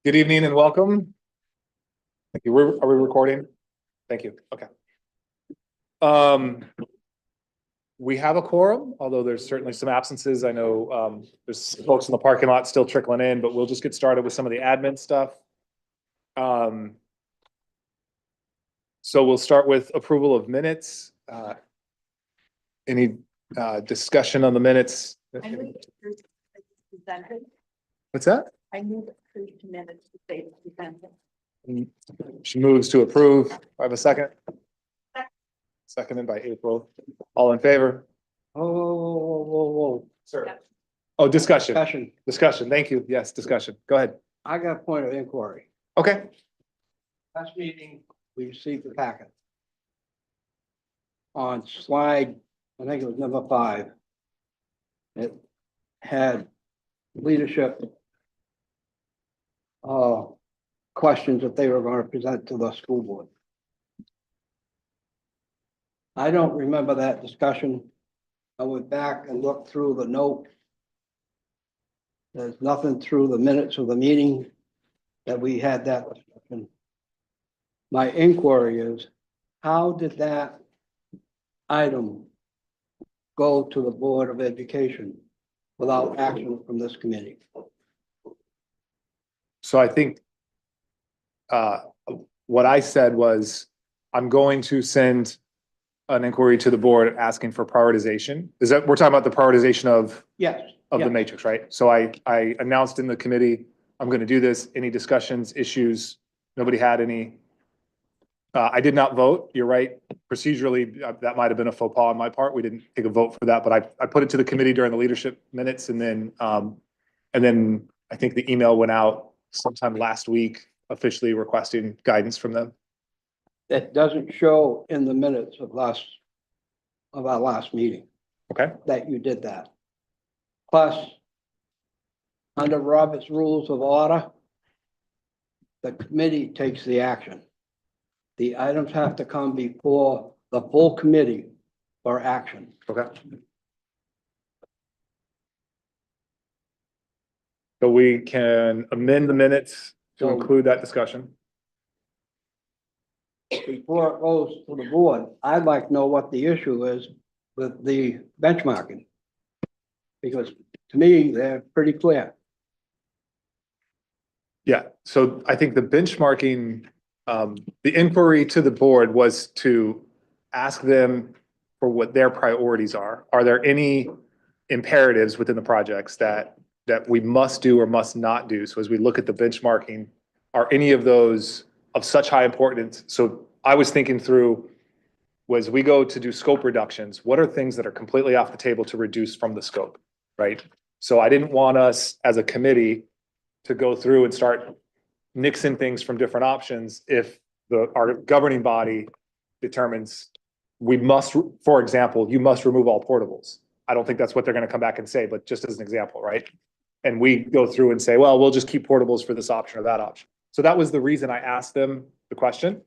Good evening and welcome. Thank you. Are we recording? Thank you. Okay. We have a quorum, although there's certainly some absences. I know there's folks in the parking lot still trickling in, but we'll just get started with some of the admin stuff. So we'll start with approval of minutes. Any discussion on the minutes? I move to approve as presented. What's that? I move to approve the minutes to say presented. She moves to approve. I have a second. Seconded by April. All in favor? Whoa. Sir. Oh, discussion. Discussion. Discussion. Thank you. Yes, discussion. Go ahead. I got a point of inquiry. Okay. Last meeting, we received the packet. On slide, I think it was number 5. It had leadership questions that they were going to present to the school board. I don't remember that discussion. I went back and looked through the note. There's nothing through the minutes of the meeting that we had that discussion. My inquiry is, how did that item go to the Board of Education without action from this committee? So I think what I said was, I'm going to send an inquiry to the board asking for prioritization. Is that, we're talking about the prioritization of Yes. the yes. matrix, right? So I announced in the committee, I'm going to do this. Any discussions, issues? Nobody had any. I did not vote. You're right. Procedurally, that might have been a faux pas on my part. We didn't take a vote for that, but I put it to the committee during the leadership minutes, and then I think the email went out sometime last week, officially requesting guidance from them. That doesn't show in the minutes of our last meeting Okay. that you did that. Plus, under Robert's Rules of Order, the committee takes the action. The items have to come before the full committee for action. Okay. So we can amend the minutes to So- include that discussion. Before it goes to the board, I'd like to know what the issue is with the benchmarking. Because to me, they're pretty clear. Yeah, so I think the benchmarking, the inquiry to the board was to ask them for what their priorities are. Are there any imperatives within the projects that we must do or must not do? So as we look at the benchmarking, are any of those of such high importance? So I was thinking through, was we go to do scope reductions, what are things that are completely off the table to reduce from the scope, right? So I didn't want us as a committee to go through and start nixing things from different options if our governing body determines we must, for example, you must remove all portables. I don't think that's what they're going to come back and say, but just as an example, right? And we go through and say, well, we'll just keep portables for this option or that option. So that was the reason I asked them the question.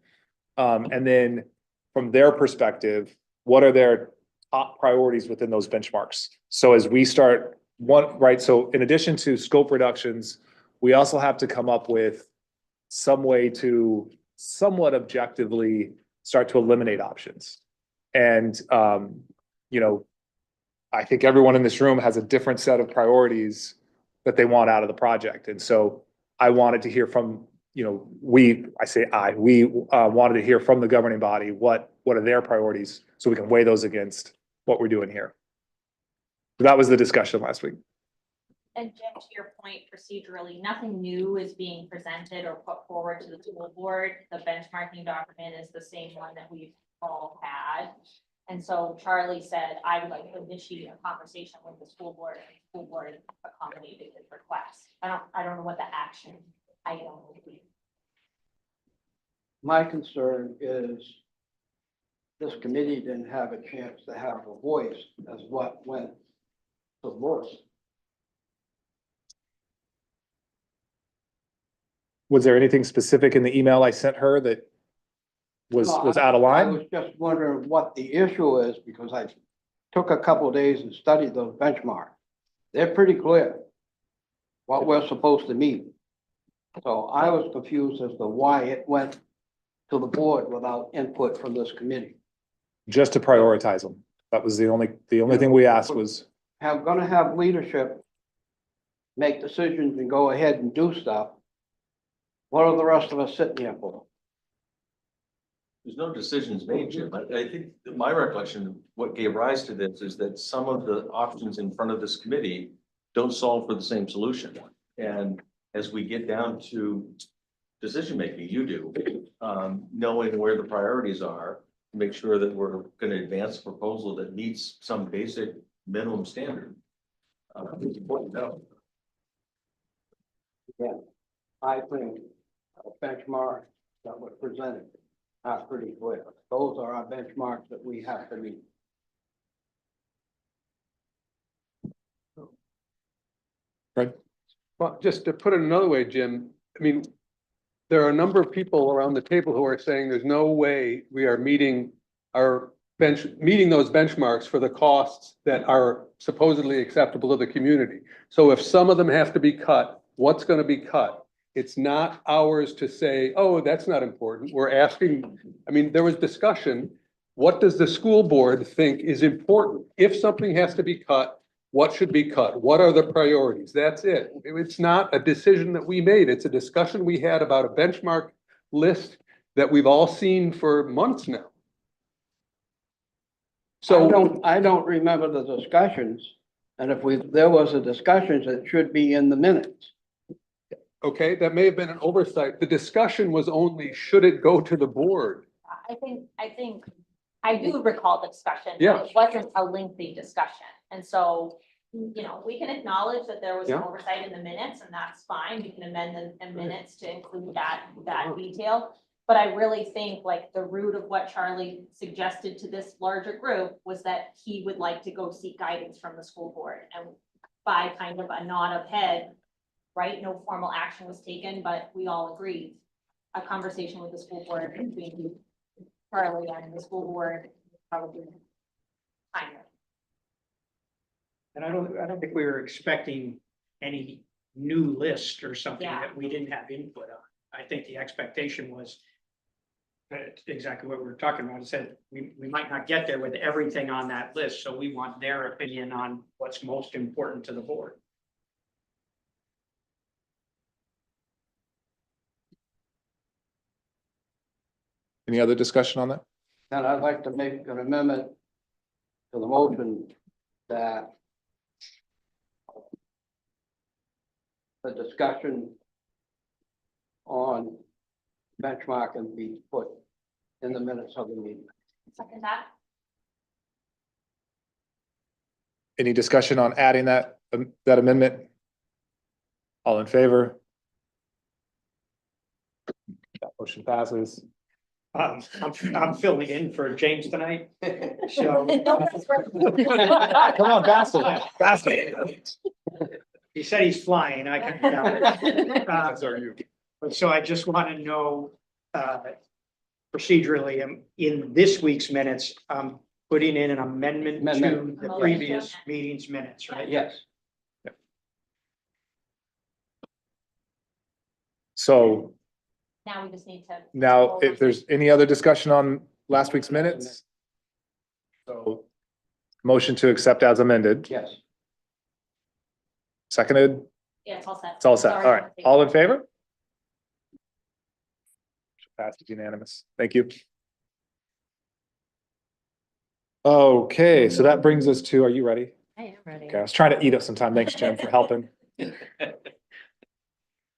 And then from their perspective, what are their top priorities within those benchmarks? So as we start right? So in addition to scope reductions, we also have to come up with some way to somewhat objectively start to eliminate options. And, I think everyone in this room has a different set of priorities that they want out of the project. And so I wanted to hear from, we wanted to hear from the governing body, what are their priorities so we can weigh those against what we're doing here. So that was the discussion last week. And Jim, to your point, procedurally, nothing new is being presented or put forward to the school board. The benchmarking document is the same one that we've all had. And so Charlie said, I would like to initiate a conversation with the school board, and the school board accommodated his request. I don't know what the action item will be. My concern is this committee didn't have a chance to have a voice as what went to board. Was there anything specific in the email I sent her that was out of I line? was just wondering what the issue is, because I took a couple of days and studied those benchmarks. They're pretty clear what we're supposed to meet. So I was confused as to why it went to the board without input from this committee. Just to prioritize them. That was the only thing we asked was, Gonna have leadership make decisions and go ahead and do stuff. What are the rest of us sitting here for? There's no decisions made, Jim. I think that my recollection of what gave rise to this is that some of the options in front of this committee don't solve for the same solution. And as we get down to decision-making, you do, knowing where the priorities are, make sure that we're gonna advance a proposal that meets some basic minimum standard. It's important to know. I think benchmarks that were presented are pretty clear. Those are our benchmarks that we have to meet. Well, just to put it another way, Jim, I mean, there are a number of people around the table who are saying there's no way we are meeting meeting those benchmarks for the costs that are supposedly acceptable to the community. So if some of them have to be cut, what's gonna be cut? It's not ours to say, oh, that's not important. We're asking, I mean, there was discussion. What does the school board think is important? If something has to be cut, what should be cut? What are the priorities? That's it. It's not a decision that we made. It's a discussion we had about a benchmark list that we've all seen for months now. So, I don't remember the discussions, and there was a discussion that should be in the minutes. okay, that may have been an oversight. The discussion was only, should it go to the board? I think, I do recall the discussion. but Yeah. It wasn't a lengthy discussion. And so, you know, we can acknowledge that there was an Yeah. oversight in the minutes, and that's fine. We can amend the minutes to include that detail. But I really think like the root of what Charlie suggested to this larger group was that he would like to go seek guidance from the school board. And by kind of a nod of head, right, no formal action was taken, but we all agreed. A conversation with the school board between Charlie and the school board probably time. And I don't think we were expecting any new list or something Yeah. that we didn't have input on. I think the expectation was exactly what we were talking about. It said we might not get there with everything on that list, so we want their opinion on what's most important to the board. any other discussion on that? And I'd like to make an amendment to the motion that the discussion on benchmarking be put in the minutes of the meeting. Second that. Any discussion on adding that amendment? All in favor? That motion passes. I'm filling in for James tonight, so Come on, faster, faster. he said he's flying. I can count it. As are you. But so I just want to know, procedurally, in this week's minutes, putting in an amendment to Amendment. the previous meeting's minutes, right? Yes. So Now we just need to. now, if there's any other discussion on last week's minutes? So, motion to accept as amended, Yes. seconded, Yeah, it's all set. it's all set, Sorry, all right, I'll take all it. in favor? Passes unanimous, thank you. Okay, so that brings us to, are you ready? I am ready. Okay, I was trying to eat up some time, thanks Jim for helping.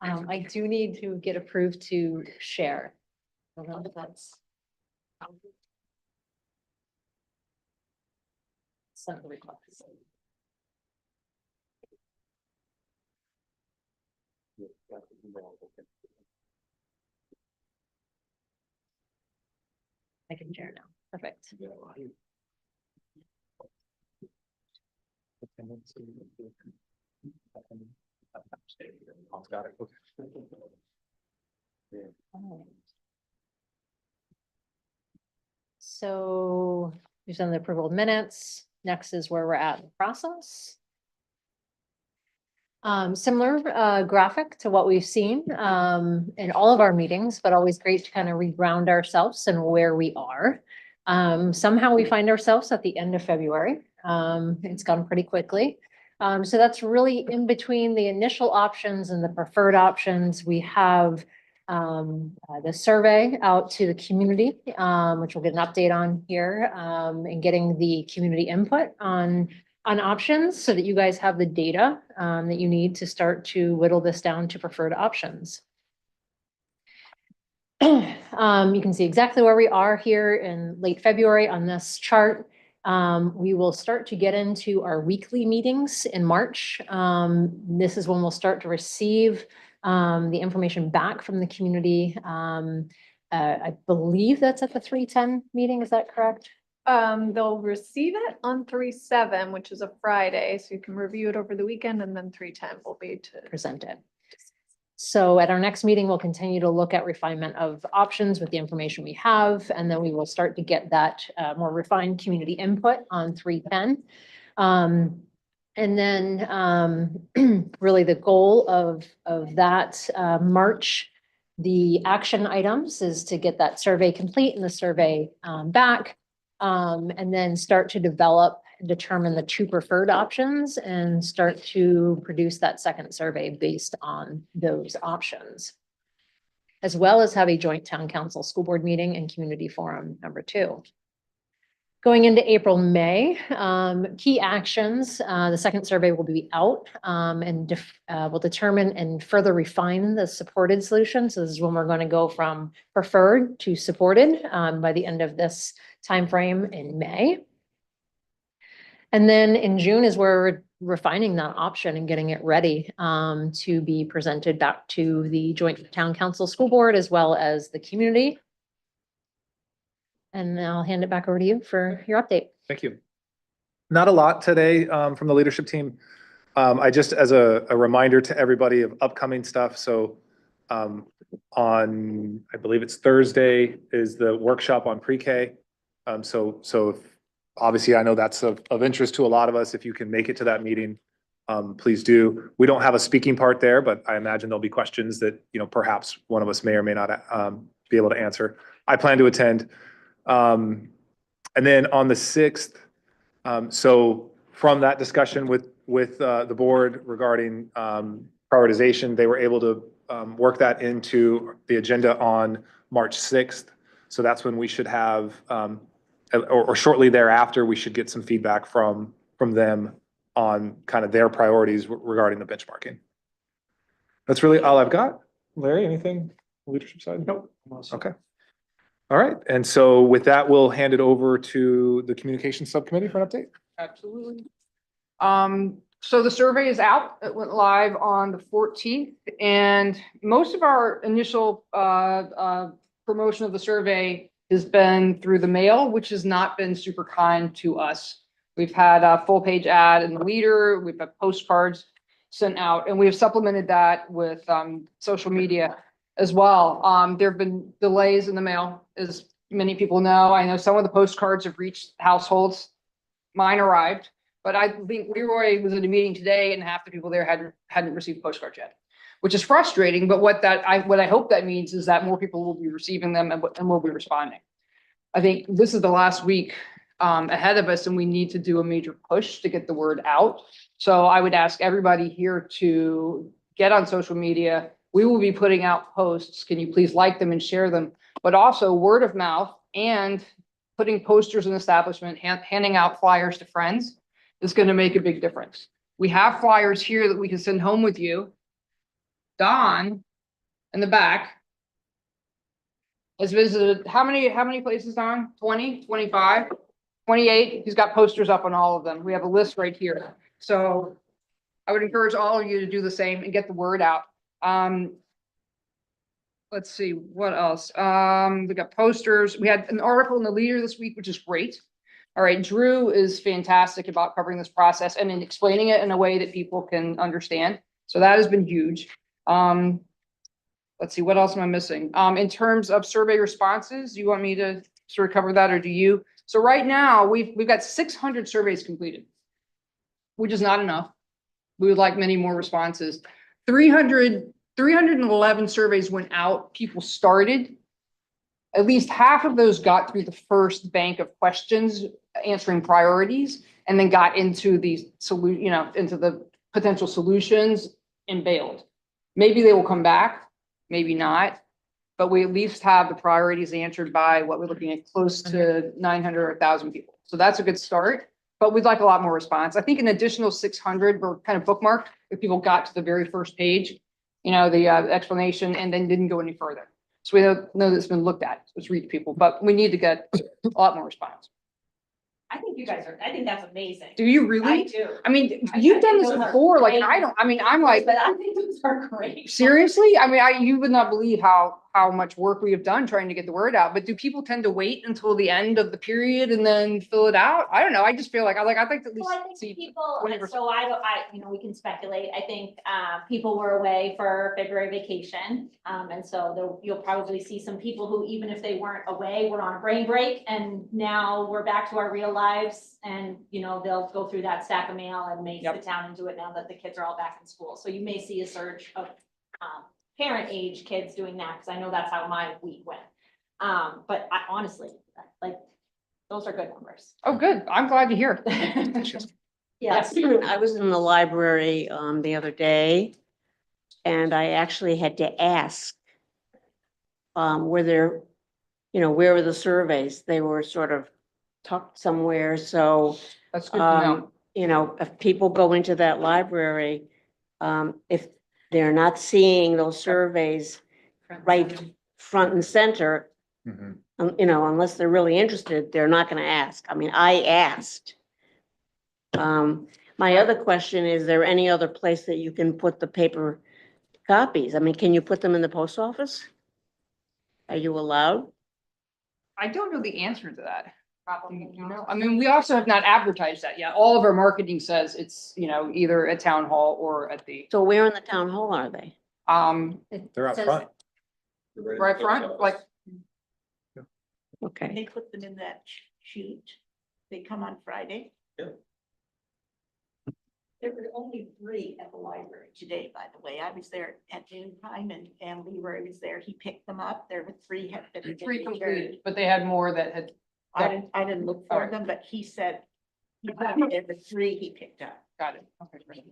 I do need to get approved to share. I don't know if that's. Send the request. I can share now. Perfect. Got it, okay. Alright. So we've done the approval of minutes. Next is where we're at in the process. Similar graphic to what we've seen in all of our meetings, but always great to kind of re-ground ourselves and where we are. Somehow we find ourselves at the end of February. It's gone pretty quickly. So that's really in between the initial options and the preferred options. We have the survey out to the community, which we'll get an update on here, and getting the community input on options so that you guys have the data that you need to start to whittle this down to preferred options. You can see exactly where we are here in late February on this chart. We will start to get into our weekly meetings in March. This is when we'll start to receive the information back from the community. I believe that's at the 3:10 meeting. Is that correct? They'll receive it on 3/7, which is a Friday, so you can review it over the weekend, and then 3/10 will be to. Present it. So at our next meeting, we'll continue to look at refinement of options with the information we have, and then we will start to get that more refined community input on 3:10. And then really the goal of that March, the action items is to get that survey complete and the survey back. And then start to develop, determine the two preferred options and start to produce that second survey based on those options. As well as have a joint town council school board meeting and community forum number 2. Going into April, May, key actions, the second survey will be out and will determine and further refine the supported solution. So this is when we're going to go from preferred to supported by the end of this timeframe in May. And then in June is where we're refining that option and getting it ready to be presented back to the joint town council school board as well as the community. And I'll hand it back over to you for your update. Thank you. Not a lot today from the leadership team. I just, as a reminder to everybody of upcoming stuff. So on, I believe it's Thursday, is the workshop on pre-K. So if, obviously, I know that's of interest to a lot of us. If you can make it to that meeting, please do. We don't have a speaking part there, but I imagine there'll be questions that, perhaps one of us may or may not be able to answer. I plan to attend. And then on the 6th, so from that discussion with the board regarding prioritization, they were able to work that into the agenda on March 6th. So that's when we should have, or shortly thereafter, we should get some feedback from them on kind of their priorities regarding the benchmarking. That's really all I've got. Larry, anything leadership side? Nope. Okay. All right. And so with that, we'll hand it over to the communications subcommittee for an update. Absolutely. So the survey is out. It went live on the 14th, and most of our initial promotion of the survey has been through the mail, which has not been super kind to us. We've had a full page ad in the Leader. We've had postcards sent out, and we have supplemented that with social media as well. There have been delays in the mail, as many people know. I know some of the postcards have reached households. Mine arrived, but I think Leroy was in a meeting today and half the people there hadn't received postcards yet, which is frustrating. But what I hope that means is that more people will be receiving them and will be responding. I think this is the last week ahead of us, and we need to do a major push to get the word out. So I would ask everybody here to get on social media. We will be putting out posts. Can you please like them and share them? But also word of mouth and putting posters in the establishment, handing out flyers to friends is going to make a big difference. We have flyers here that we can send home with you. Don in the back has visited how many places, Don? 20, 25, 28. He's got posters up on all of them. We have a list right here. So I would encourage all of you to do the same and get the word out. Let's see, what else? We got posters. We had an article in the Leader this week, which is great. All right, Drew is fantastic about covering this process and in explaining it in a way that people can understand. So that has been huge. Let's see, what else am I missing? In terms of survey responses, do you want me to sort of cover that, or do you? So right now we've got 600 surveys completed, which is not enough. We would like many more responses. 311 surveys went out, people started. At least half of those got through the first bank of questions, answering priorities, and then got into the into the potential solutions and bailed. Maybe they will come back, maybe not, but we at least have the priorities answered by what we're looking at, close to 900 or 1,000 people. So that's a good start, but we'd like a lot more response. I think an additional 600 were kind of bookmarked if people got to the very first page, the explanation, and then didn't go any further. So we don't know that it's been looked at, so let's read people, but we need to get a lot more response. I think I think that's amazing. Do you I really? do. I mean, you've done this those are before, like, great. I'm like, But I think those are great. seriously? I mean, you would not believe how much work we have done trying to get the word out, but do people tend to wait until the end of the period and then fill it out? I don't know, I just feel like, I'd like to at least Well, I think see. people, 20%. so we can speculate. I think, people were away for February vacation. And so you'll probably see some people who, even if they weren't away, were on a brain break. And now we're back to our real lives and, they'll go through that stack of mail and may Yep. sit down and do it now that the kids are all back in school. So you may see a surge of, parent age kids doing that, because I know that's how my week went. But I honestly, like, those are good numbers. Oh, good, I'm glad to hear. Yes. I was in the library the other day, and I actually had to ask, were there, where were the surveys? They were sort of tucked somewhere, so, That's good to know. if people go into that library, if they're not seeing those surveys right front and center, Mhm. unless they're really interested, they're not gonna ask. I mean, I asked. My other question, is there any other place that you can put the paper copies? I mean, can you put them in the post office? Are you allowed? I don't know the answer to that. I mean, we also have not advertised that yet. All of our marketing says it's, either at town hall or at the, So where in the town hall are they? They're out Says- front. right front, like, Okay. They put them in that sheet. They come on Friday. Yep. There were only 3 at the library today, by the way. I was there at noon time and Leroy was there. He picked them up. There were 3 had been 3 returned. completed, but they had more that had, I didn't look for Alright. them, but he said there were 3 he picked up. got it. Okay, great.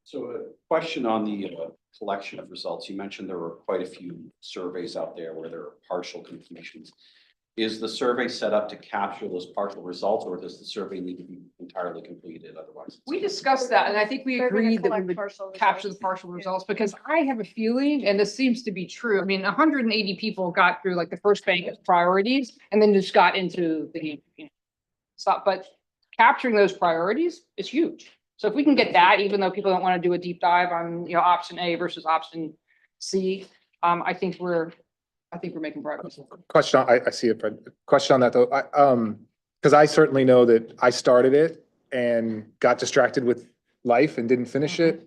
So a question on the collection of results. You mentioned there were quite a few surveys out there where there are partial completions. Is the survey set up to capture those partial results, or does the survey need to be entirely completed otherwise? We discussed that, and I think we They're gonna agreed that we collect would partial capture the results. partial results, because I have a feeling, and this seems to be true, I mean, 180 people got through like the first bank of priorities, and then just got into the, stuff, but capturing those priorities is huge. So if we can get that, even though people don't want to do a deep dive on, option A versus option C, I think we're making progress. Question, I see it, Fred. Question on that though. Because I certainly know that I started it and got distracted with life and didn't finish it.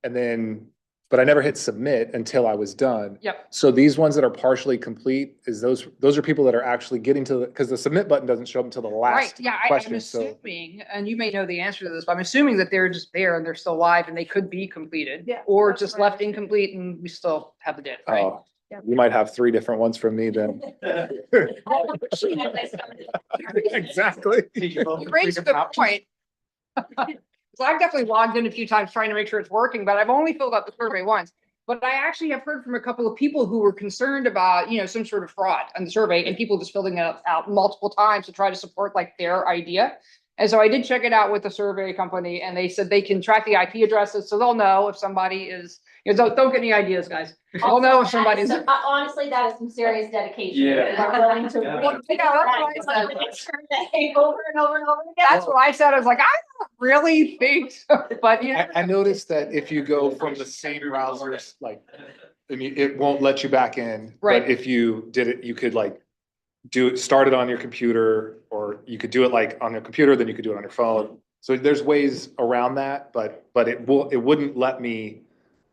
And then, but I never hit submit until I was done. Yep. So these ones that are partially complete, those are people that are actually getting to because the submit button doesn't show up until the Right, last yeah, I'm question, so. assuming, and you may know the answer to this, but I'm assuming that they're just there and they're still live and they could be completed. Yeah, Or that's just what I left incomplete and we still have the data, right? Oh, you might have 3 different ones from me then. Exactly. You raised a good point. So I've definitely logged in a few times trying to make sure it's working, but I've only filled out the survey once. But I actually have heard from a couple of people who were concerned about, some sort of fraud on the survey and people just filling it out multiple times to try to support like their idea. And so I did check it out with the survey company and they said they can track the IP addresses, so they'll know if somebody is, don't get any ideas, guys. They'll know if somebody's. Honestly, that is some serious dedication. Yeah. We're willing to. Yeah. Well, yeah, that's what I said. Over and over and over again. That's what I said. I was like, I don't really think so, but I noticed that if you go from the same browsers, like, it won't let you back in. Right. But if you did it, you could like start it on your computer, or you could do it like on your computer, then you could do it on your phone. So there's ways around that, but it wouldn't let me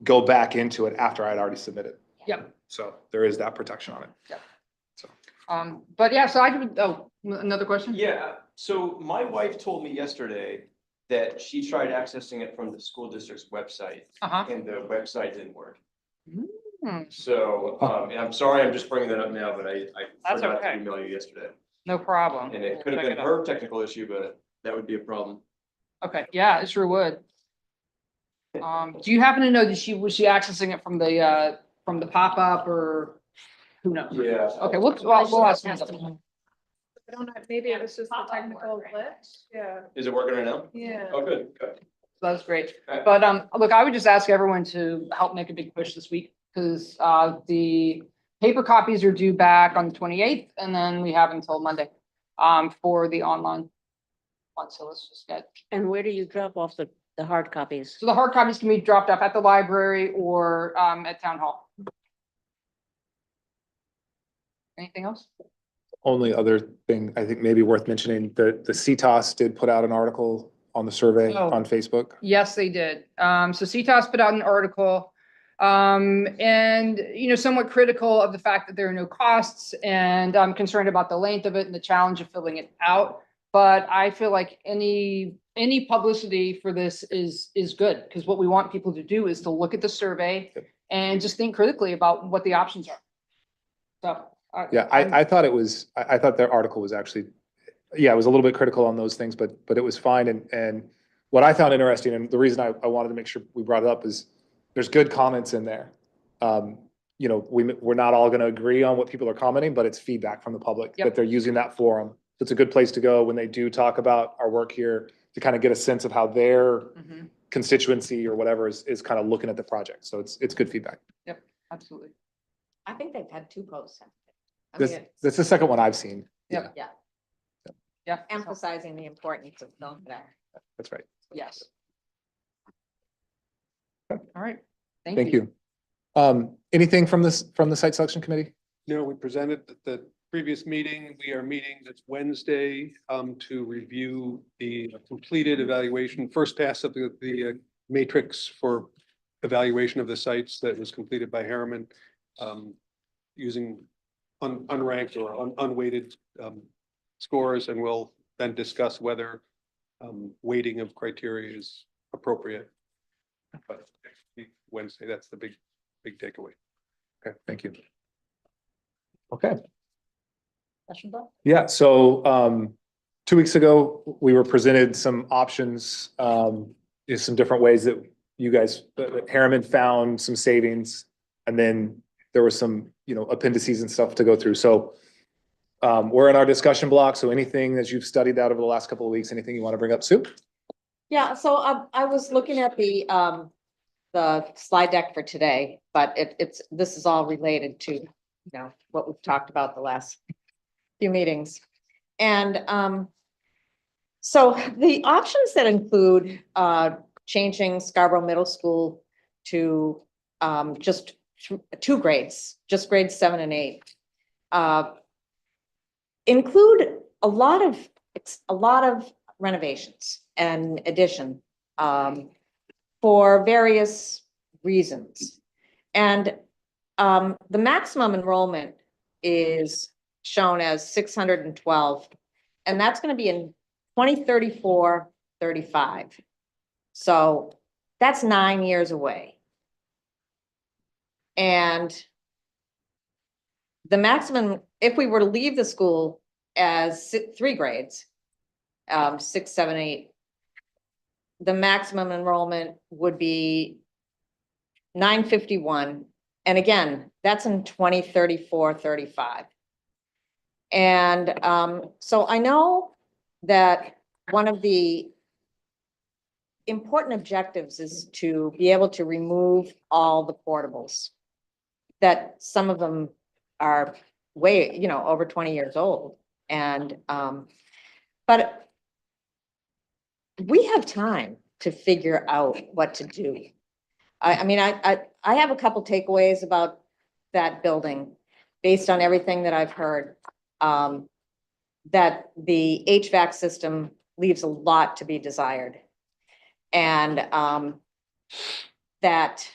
go back into it after I'd already submitted. Yep. So there is that protection on it. But yeah, so another question? Yeah, so my wife told me yesterday that she tried accessing it from the school district's website Uh-huh. and the website didn't work. Hmm, So, and I'm sorry, I'm just bringing that up now, but I That's forgot to okay. email you yesterday. no problem. And it could have Check been it out. her technical issue, but that would be a problem. Okay, yeah, it sure would. Do you happen to know, was she accessing it from the pop-up or who knows? Yeah. Okay, we'll ask her. I don't know, maybe it was just a technical glitch, yeah, Is it working right now? yeah. Oh, good, good. That's great. Okay. But, look, I would just ask everyone to help make a big push this week, because, the paper copies are due back on the 28th, and then we have until Monday, for the online one. So let's just get, And where do you drop off the hard copies? so the hard copies can be dropped off at the library or, at town hall. Anything else? Only other thing I think maybe worth mentioning, the CTOS did put out an article on the survey Oh. on Facebook. Yes, they did. So CTOS put out an article, and, somewhat critical of the fact that there are no costs, and I'm concerned about the length of it and the challenge of filling it out. But I feel like any publicity for this is good, because what we want people to do is to look at the survey and just think critically about what the options are. So. Yeah, I thought it was, I thought their article was actually, yeah, it was a little bit critical on those things, but it was fine. And what I found interesting, and the reason I wanted to make sure we brought it up, is there's good comments in there. We're not all going to agree on what people are commenting, but it's feedback from the public Yep. that they're using that forum. It's a good place to go when they do talk about our work here, to kind of get a sense of how their Mhm, constituency or whatever is kind of looking at the project. So it's good feedback. absolutely. I think they've had 2 posts. I This, mean, that's the second one I've seen. Yep. Yeah, Yeah. emphasizing the importance of film there. That's right. Yes. All right. Thank you. Anything from the site selection committee? No, we presented at the previous meeting. We are meeting this Wednesday to review the completed evaluation, first pass of the matrix for evaluation of the sites that was completed by Harriman using unranked or unweighted scores, and we'll then discuss whether weighting of criteria is appropriate. But Wednesday, that's the big takeaway. Okay, thank you. Okay. Question, Bob? Yeah, so 2 weeks ago, we were presented some options, is some different ways that you guys, that Harriman found some savings, and then there was some, appendices and stuff to go through. So we're in our discussion block. So anything that you've studied out over the last couple of weeks, anything you want to bring up, Sue? Yeah, so I was looking at the slide deck for today, but this is all related to, what we've talked about the last few meetings. And so the options that include changing Scarborough Middle School to just 2 grades, just grades 7 and 8, include a lot of renovations and addition for various reasons. And the maximum enrollment is shown as 612, and that's going to be in 2034-35. So that's 9 years away. And the maximum, if we were to leave the school as 3 grades, 6, 7, 8, the maximum enrollment would be 951. And again, that's in 2034-35. And so I know that one of the important objectives is to be able to remove all the portables, that some of them are way, over 20 years old. And, but we have time to figure out what to do. I mean, I have a couple takeaways about that building based on everything that I've heard. That the HVAC system leaves a lot to be desired. And that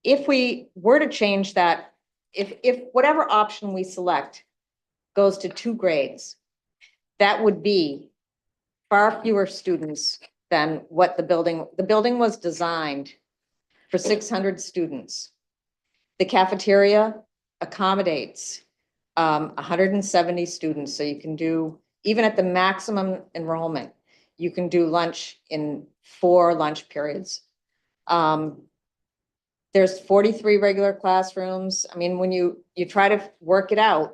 if we were to change that, if whatever option we select goes to 2 grades, that would be far fewer students than what the building was designed for 600 students. The cafeteria accommodates 170 students, so you can do, even at the maximum enrollment, you can do lunch in 4 lunch periods. There's 43 regular classrooms. I mean, when you try to work it out,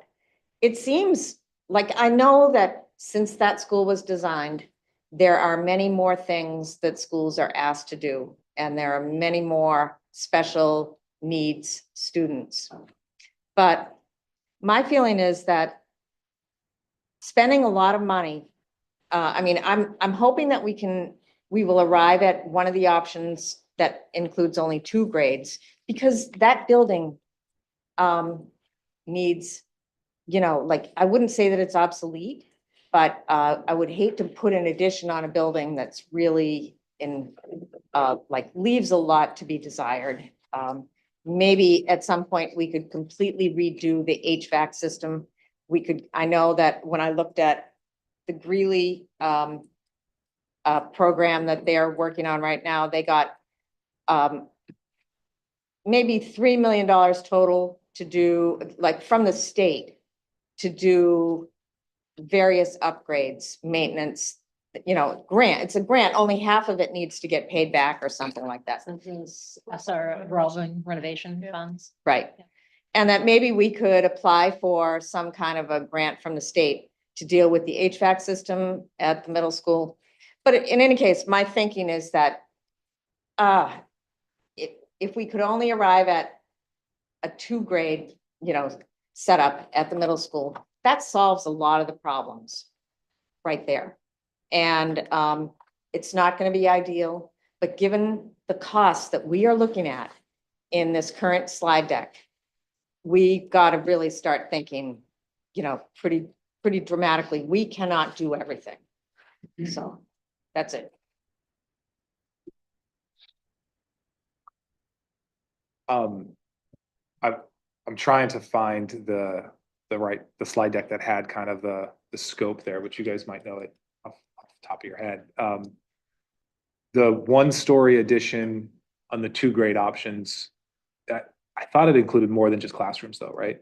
it seems like, I know that since that school was designed, there are many more things that schools are asked to do, and there are many more special needs students. But my feeling is that spending a lot of money, I mean, I'm hoping that we will arrive at one of the options that includes only 2 grades, because that building needs, like, I wouldn't say that it's obsolete, but I would hate to put an addition on a building that's really like, leaves a lot to be desired. Maybe at some point we could completely redo the HVAC system. I know that when I looked at the Greeley program that they're working on right now, they got maybe $3 million total to do, like, from the state, to do various upgrades, maintenance, grant. It's a grant, only half of it needs to get paid back or something like that. Something's SR revolving renovation funds. Right. And that maybe we could apply for some kind of a grant from the state to deal with the HVAC system at the middle school. But in any case, my thinking is that if we could only arrive at a 2-grade, setup at the middle school, that solves a lot of the problems right there. And it's not going to be ideal, but given the costs that we are looking at in this current slide deck, we got to really start thinking, pretty dramatically. We cannot do everything. So that's it. I'm trying to find the slide deck that had kind of the scope there, which you guys might know it off the top of your head. The 1-story addition on the 2-grade options, that I thought it included more than just classrooms though, right?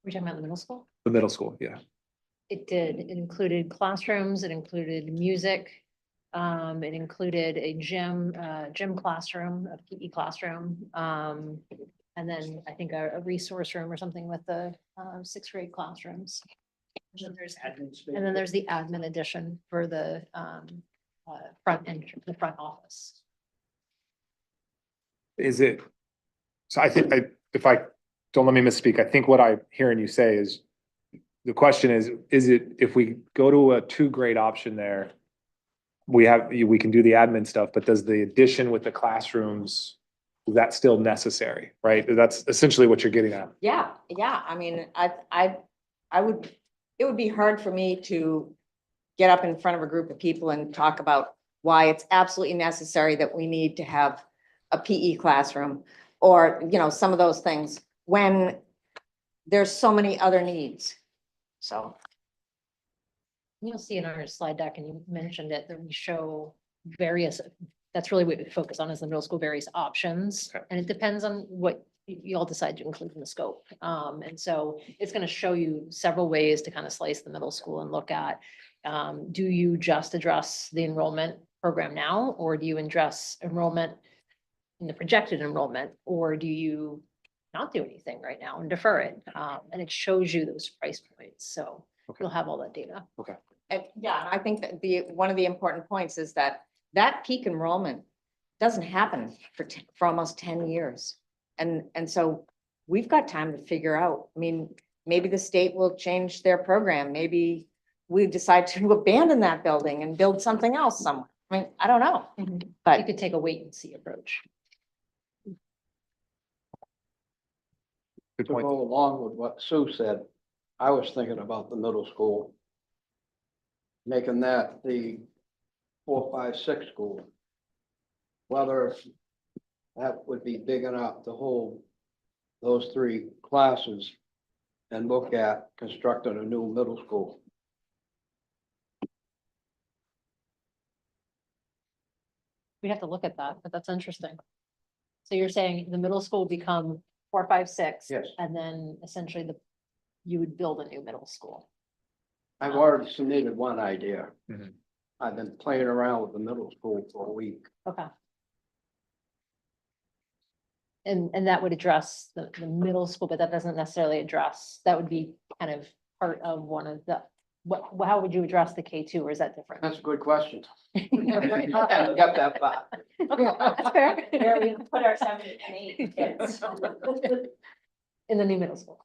We're talking about the middle school? The middle school, yeah. It did. It included classrooms, it included music. It included a gym classroom, a PE classroom. And then I think a resource room or something with the 6th grade classrooms. And then there's the admin addition for the the front office. Is it, so I think, if I, don't let me misspeak, I think what I'm hearing you say is, the question is it, if we go to a 2-grade option there, we can do the admin stuff, but does the addition with the classrooms, is that still necessary, right? That's essentially what you're getting at. Yeah. I mean, it would be hard for me to get up in front of a group of people and talk about why it's absolutely necessary that we need to have a PE classroom, or, some of those things, when there's so many other needs. So. You'll see in our slide deck, and you mentioned it, that we show various, that's really what we focus on, is the middle school various options. Okay. And it depends on what you all decide to include in the scope. And so it's going to show you several ways to kind of slice the middle school and look at, do you just address the enrollment program now, or do you address enrollment in the projected enrollment, or do you not do anything right now and defer it? And it shows you those price points. So Okay. you'll have all that data. And yeah, I think that one of the important points is that peak enrollment doesn't happen for almost 10 years. And so we've got time to figure out. I mean, maybe the state will change their program. Maybe we decide to abandon that building and build something else somewhere. I mean, I don't know, You but could take a wait and see approach. Good To point. go along with what Sue said, I was thinking about the middle school, making that the 4, 5, 6 school. Whether that would be big enough to hold those 3 classes and look at constructing a new middle school. We'd have to look at that, but that's interesting. So you're saying the middle school will become 4, 5, 6? Yes. And then essentially you would build a new middle school. I've already submitted one idea. Mhm. I've been playing around with the middle school for a week. Okay. And that would address the middle school, but that doesn't necessarily address, that would be kind of part of one of the, how would you address the K2, or is that different? That's a good question. I haven't got that far. That's fair. Where we put our 7 and 8 kids. In the new middle school.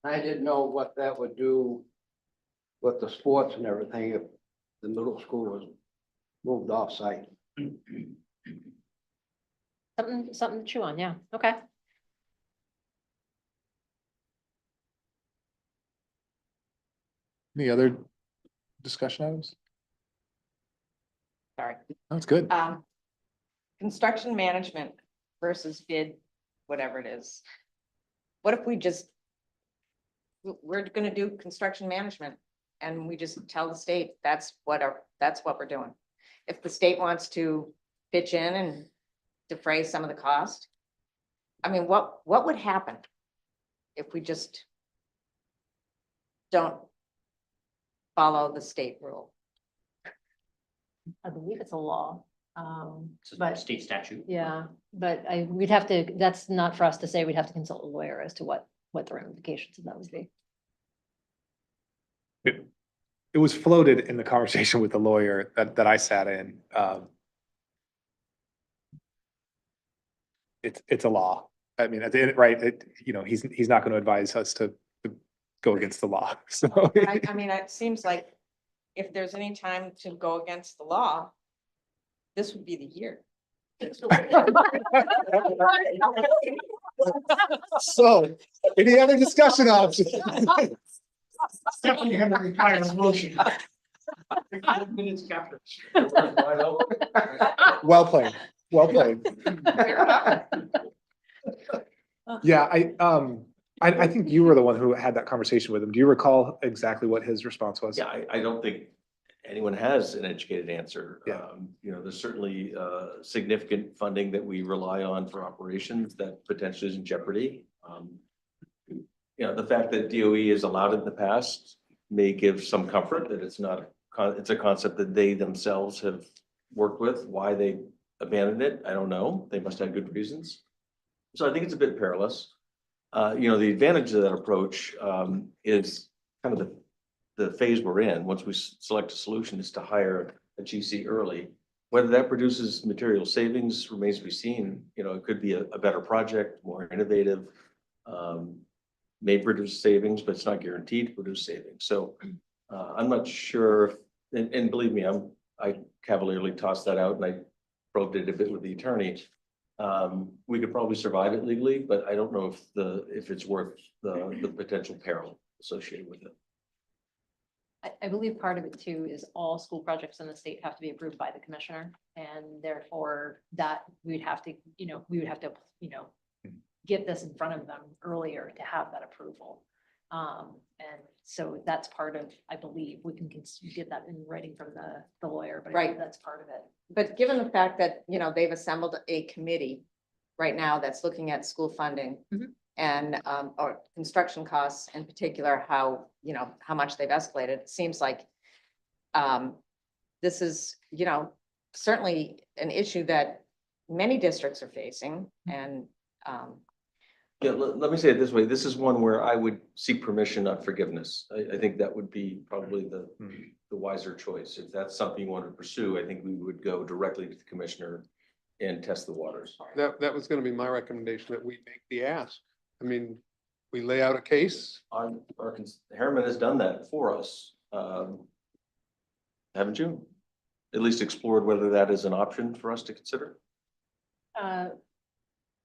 I didn't know what that would do with the sports and everything if the middle school was moved off-site. Something to chew on, yeah, okay. Any other discussion items? Sorry. That's good. Construction management versus bid, whatever it is. What if we just, we're gonna do construction management and we just tell the state, that's what we're doing. If the state wants to pitch in and defray some of the cost. I mean, what would happen if we just don't follow the state rule? I believe it's a law. It's a But state statute. yeah, but we'd have to, that's not for us to say, we'd have to consult a lawyer as to what the ramifications of that would be. It was floated in the conversation with the lawyer that I sat in. It's a law. I mean, at the end, right, he's not going to advise us to go against the law, so. I mean, it seems like if there's any time to go against the law, this would be the year. So, any other discussion options? Stephanie had to retire the motion. 5 minutes after. Well played, well played. Yeah, I think you were the one who had that conversation with him. Do you recall exactly what his response was? Yeah, I don't think anyone has an educated answer. Yeah. There's certainly significant funding that we rely on for operations that potentially is in jeopardy. The fact that DOE has allowed it in the past may give some comfort that it's not, it's a concept that they themselves have worked with. Why they abandoned it, I don't know. They must have good reasons. So I think it's a bit perilous. The advantage of that approach is kind of the phase we're in. Once we select a solution, is to hire a GC early. Whether that produces material savings remains to be seen. It could be a better project, more innovative, may produce savings, but it's not guaranteed to produce savings. So I'm not sure, and believe me, I cavalierly tossed that out and I probed it a bit with the attorney. We could probably survive it legally, but I don't know if it's worth the potential peril associated with it. I believe part of it too is all school projects in the state have to be approved by the commissioner, and therefore that we would have to get this in front of them earlier to have that approval. And so that's part of, I believe, we can get that in writing from the lawyer, but I think Right. that's part of it. But given the fact that, they've assembled a committee right now that's looking at school funding Mhm. and, or construction costs in particular, how much they've escalated, it seems like this is, certainly an issue that many districts are facing and, Yeah, let me say it this way. This is one where I would seek permission, not forgiveness. I think that would be probably the wiser choice. If that's something you want to pursue, I think we would go directly to the commissioner and test the waters. That was gonna be my recommendation, that we make the ask. I mean, we lay out a case. Harriman has done that for us. Haven't you? At least explored whether that is an option for us to consider?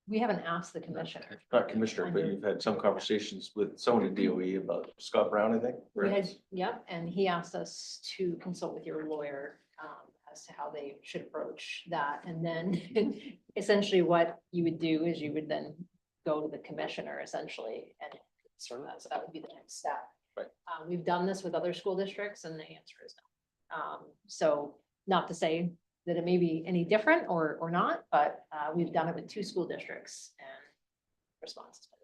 We haven't asked the commissioner. Not commissioner, but you've had some conversations with someone at DOE about Scott Brown, I think. We had, yep, and he asked us to consult with your lawyer as to how they should approach that. And then essentially what you would do is you would then go to the commissioner essentially and sort of that would be the next step. Right. We've done this with other school districts and the answer is no. So not to say that it may be any different or not, but we've done it with 2 school districts and response has been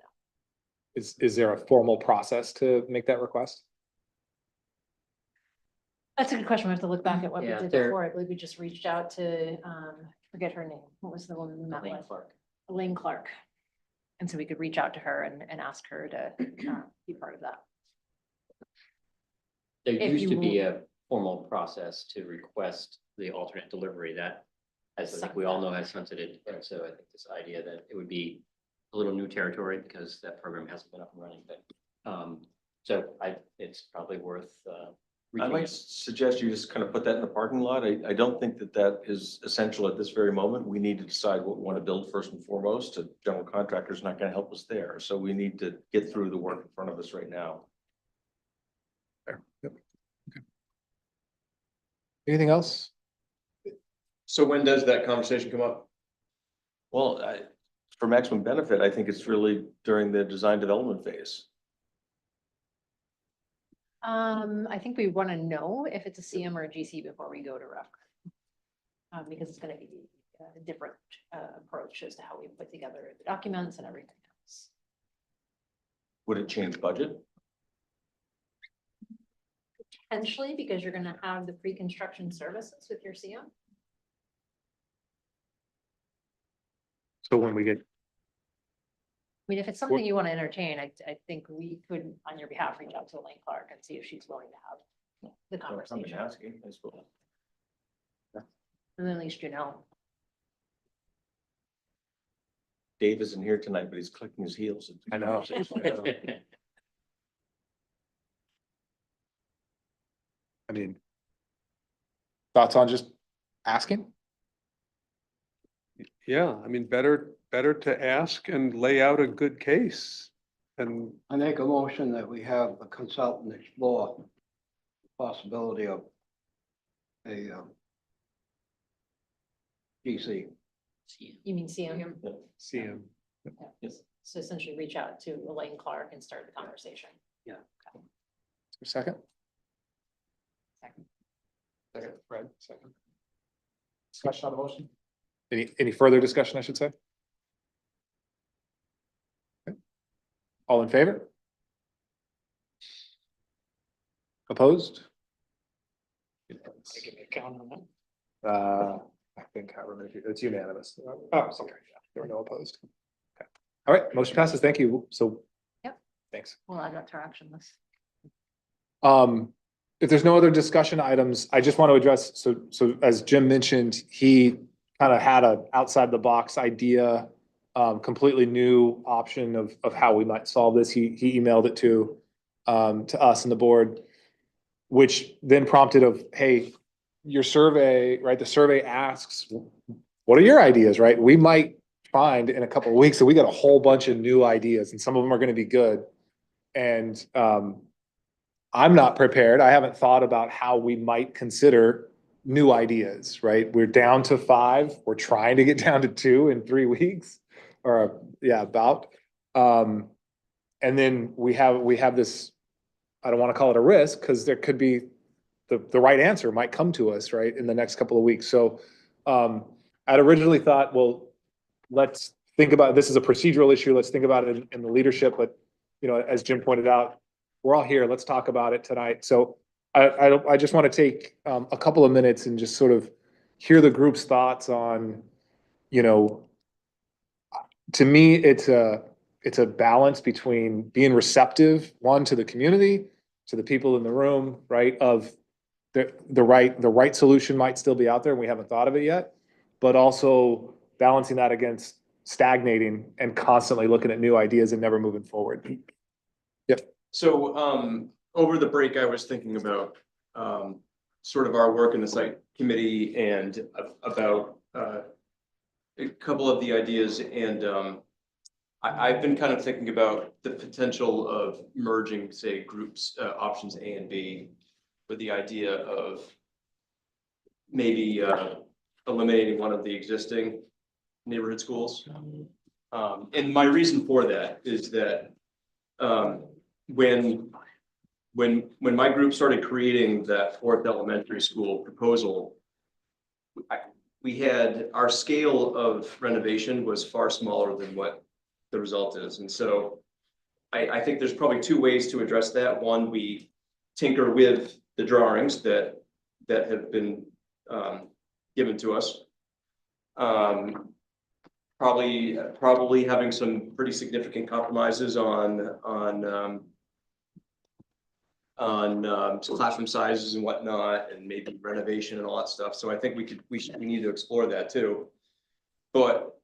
no. Is there a formal process to make that request? That's a good question. We have to look back at what we Yeah, did there- before. I believe we just reached out to, forget her name. What was the woman we met with? Elaine Clark. And so we could reach out to her and ask her to be part of that. There If used you to be will- a formal process to request the alternate delivery that, as I think we all know, has sunsetted. And so I think this idea that it would be a little new territory because that program hasn't been up and running, but, it's probably worth, I reaching might out. suggest you just kind of put that in the parking lot. I don't think that that is essential at this very moment. We need to decide what we want to build first and foremost. A general contractor's not going to help us there. So we need to get through the work in front of us right now. Fair. Yep. Okay. Anything else? So when does that conversation come up? Well, for maximum benefit, I think it's really during the design development phase. I think we want to know if it's a CM or a GC before we go to ref. Because it's going to be a different approach as to how we put together the documents and everything else. Would it change budget? Potentially, because you're going to have the pre-construction services with your CM. So when we get, I mean, if it's something you want to entertain, I think we could, on your behalf, reach out to Elaine Clark and see if she's willing to have the I'm conversation. asking, I suppose. And then at least you know. Dave isn't here tonight, but he's clicking his heels. I know. I mean, thoughts on just asking? Yeah, I mean, better to ask and lay out a good case. And I make a motion that we have a consultant explore the possibility of a GC. You mean CM? CM. So essentially reach out to Elaine Clark and start the conversation. Second? Second. Second, Fred, second. Discussion on the motion? Any further discussion, I should say? Okay. All in favor? Opposed? I think however, it's unanimous. Oh, sorry, yeah, there were no opposed. Okay. All right, motion passes. Thank you. So. Yep. Thanks. We'll add that to our action list. If there's no other discussion items, I just want to address, so as Jim mentioned, he kind of had a outside the box idea, completely new option of how we might solve this. He emailed it to us and the board, which then prompted of, hey, your survey, right? The survey asks, what are your ideas, right? We might find in a couple of weeks that we got a whole bunch of new ideas and some of them are going to be good. And, I'm not prepared. I haven't thought about how we might consider new ideas, right? We're down to 5. We're trying to get down to 2 in 3 weeks or about. And then we have this, I don't want to call it a risk because there could be the right answer might come to us, right, in the next couple of weeks. So I'd originally thought, well, let's think about, this is a procedural issue. Let's think about it in the leadership. But, as Jim pointed out, we're all here. Let's talk about it tonight. So I just want to take a couple of minutes and just sort of hear the group's thoughts on, to me, it's a balance between being receptive, one, to the community, to the people in the room, right? Of the right solution might still be out there and we haven't thought of it yet, but also balancing that against stagnating and constantly looking at new ideas and never moving forward. Yep. So over the break, I was thinking about sort of our work in the site committee and about a couple of the ideas. And I've been kind of thinking about the potential of merging, say, groups, options A and B, with the idea of maybe eliminating one of the existing neighborhood schools. And my reason for that is that when my group started creating that 4th elementary school proposal, we had, our scale of renovation was far smaller than what the result is. And so I think there's probably two ways to address that. One, we tinker with the drawings that have been given to us. Probably having some pretty significant compromises on classroom sizes and whatnot, and maybe renovation and all that stuff. So I think we need to explore that too. But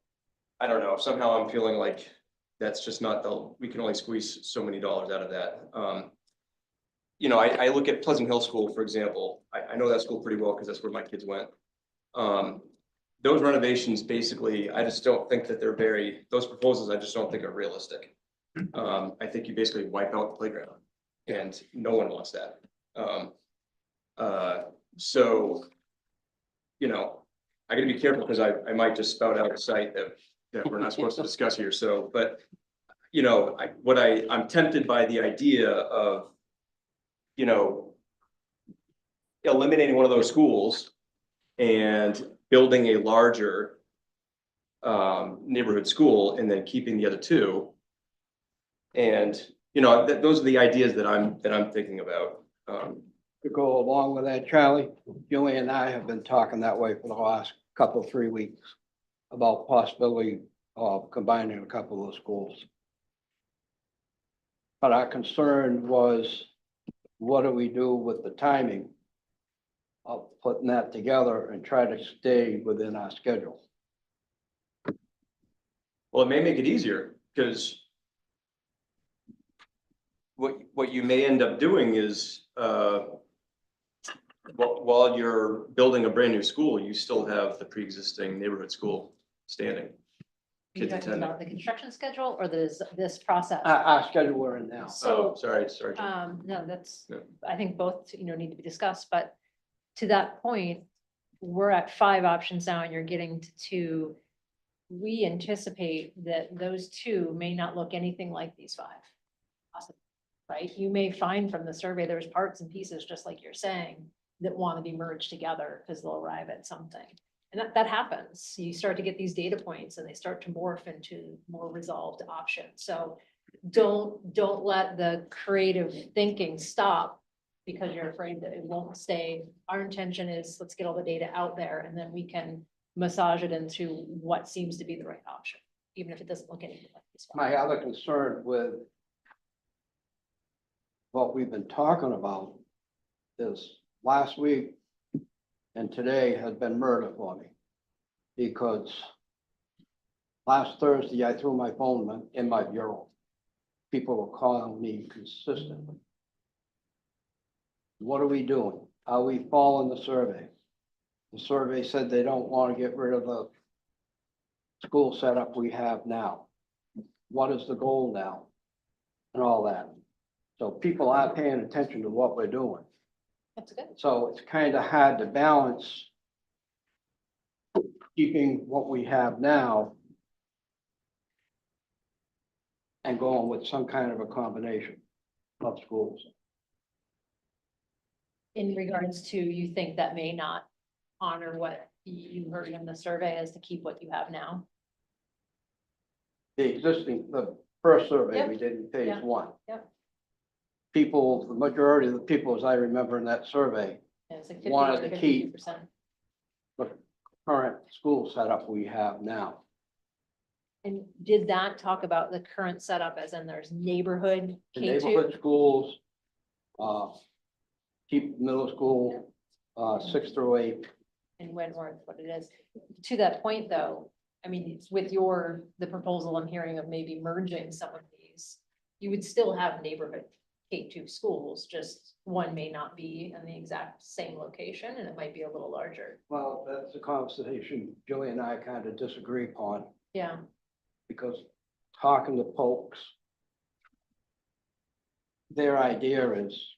I don't know, somehow I'm feeling like that's just not we can only squeeze so many dollars out of that. You know, I look at Pleasant Hill School, for example. I know that school pretty well because that's where my kids went. Those renovations, basically, I just don't think that those proposals, I just don't think are realistic. I think you basically wipe out the playground, and no one wants that. So, you know, I gotta be careful because I might just spout out a site that we're not supposed to discuss here. So, but, you know, I'm tempted by the idea of, you know, eliminating one of those schools and building a larger neighborhood school and then keeping the other two. And, you know, those are the ideas that I'm thinking about. To go along with that, Charlie, Julie and I have been talking that way for the last 3 weeks about possibility of combining a couple of schools. But our concern was, what do we do with the timing of putting that together and try to stay within our schedule? Well, it may make it easier because what you may end up doing is, while you're building a brand new school, you still have the pre-existing neighborhood school standing. Are you Kids talking attending. about the construction schedule or this process? Our schedule we're in now. So, Sorry. no, that's, Yeah. I think both, need to be discussed, but to that point, we're at 5 options now and you're getting to 2. We anticipate that those 2 may not look anything like these 5. Possibly, right? You may find from the survey, there's parts and pieces, just like you're saying, that want to be merged together because they'll arrive at something. And that happens. You start to get these data points and they start to morph into more resolved options. So don't let the creative thinking stop because you're afraid that it won't stay. Our intention is, let's get all the data out there and then we can massage it into what seems to be the right option, even if it doesn't look anything like this one. My other concern with what we've been talking about is last week and today has been murder for me. Because last Thursday, I threw my phone in my bureau. People were calling me consistently. What are we doing? Are we following the survey? The survey said they don't want to get rid of the school setup we have now. What is the goal now? And all that. So people are paying attention to what we're doing. That's good. So it's kind of hard to balance keeping what we have now and going with some kind of a combination of schools. In regards to, you think that may not honor what you heard in the survey as to keep what you have now? The first survey we Yep. did in phase Yeah. 1. Yep. People, the majority of the people, as I remember in that survey, Yeah, it's like Wanted 50 to or keep- 52%. the current school setup we have now. And did that talk about the current setup as in there's neighborhood The K2? neighborhood schools, keep middle school, 6 through 8. In Wentworth, what it is. To that point, though, I mean, it's with the proposal I'm hearing of maybe merging some of these, you would still have neighborhood K2 schools, just one may not be in the exact same location and it might be a little larger. Well, that's a conversation Julie and I kind of disagree upon, Yeah, because talking to folks, their idea is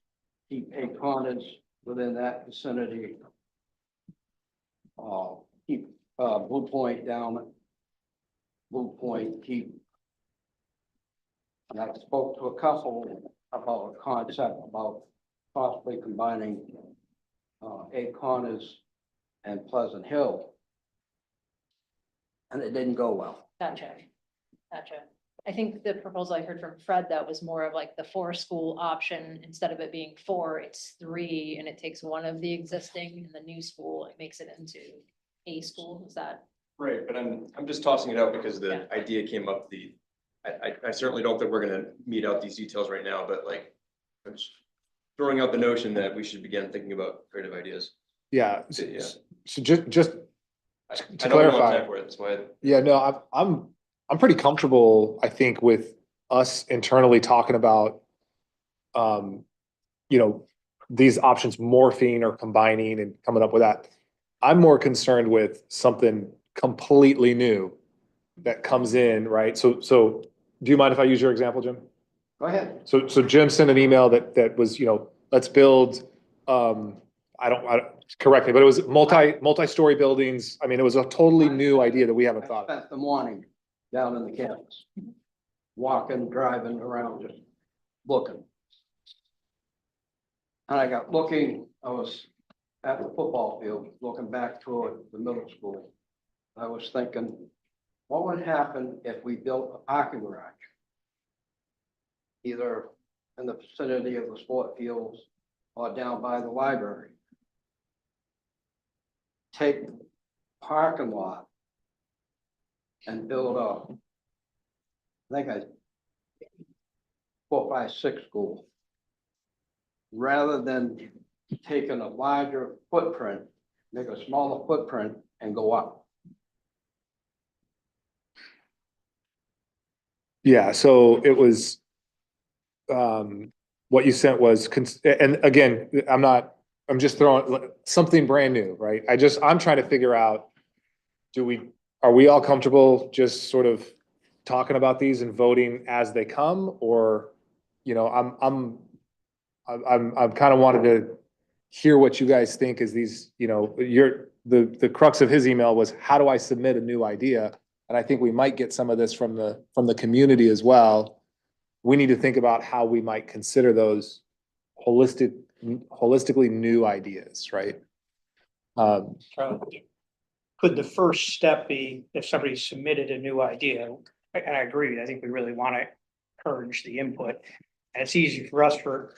keep 8 corners within that vicinity. Keep Blue Point down. Blue Point, keep. And I spoke to a couple about a concept about possibly combining 8 corners and Pleasant Hill. And it didn't go well. Gotcha. Gotcha. I think the proposal I heard from Fred, that was more of like the 4-school option. Instead of it being 4, it's 3, and it takes one of the existing and the new school, it makes it into a school. Is that? Right, but I'm just tossing it out because Yeah. the idea came up, I certainly don't think we're gonna meet out these details right now, but like, I'm just throwing out the notion that we should begin thinking about creative ideas. Yeah, Yeah. so just I To don't know clarify. exactly where that's why. Yeah, no, I'm pretty comfortable, I think, with us internally talking about, you know, these options morphing or combining and coming up with that. I'm more concerned with something completely new that comes in, right? So do you mind if I use your example, Jim? Go ahead. So Jim sent an email that was, let's build, I don't, correct me, but it was multi-story buildings. I mean, it was a totally new idea that we haven't I thought of. spent the morning down in the campus, walking, driving around, just looking. And I was at the football field, looking back toward the middle school. I was thinking, what would happen if we built a parking garage? Either in the vicinity of the sport fields or down by the library. Take parking lot and build a, I think 4, 5, 6 school. Rather than taking a larger footprint, make a smaller footprint and go up. Yeah, so it was, what you sent was, and again, I'm just throwing something brand new, right? I'm trying to figure out, are we all comfortable just sort of talking about these and voting as they come? Or, I'm kind of wanted to hear what you guys think is these, the crux of his email was, how do I submit a new idea? And I think we might get some of this from the community as well. We need to think about how we might consider those holistically new ideas, right? Could the first step be if somebody submitted a new idea? And I agree, I think we really want to encourage the input. And it's easy for us, for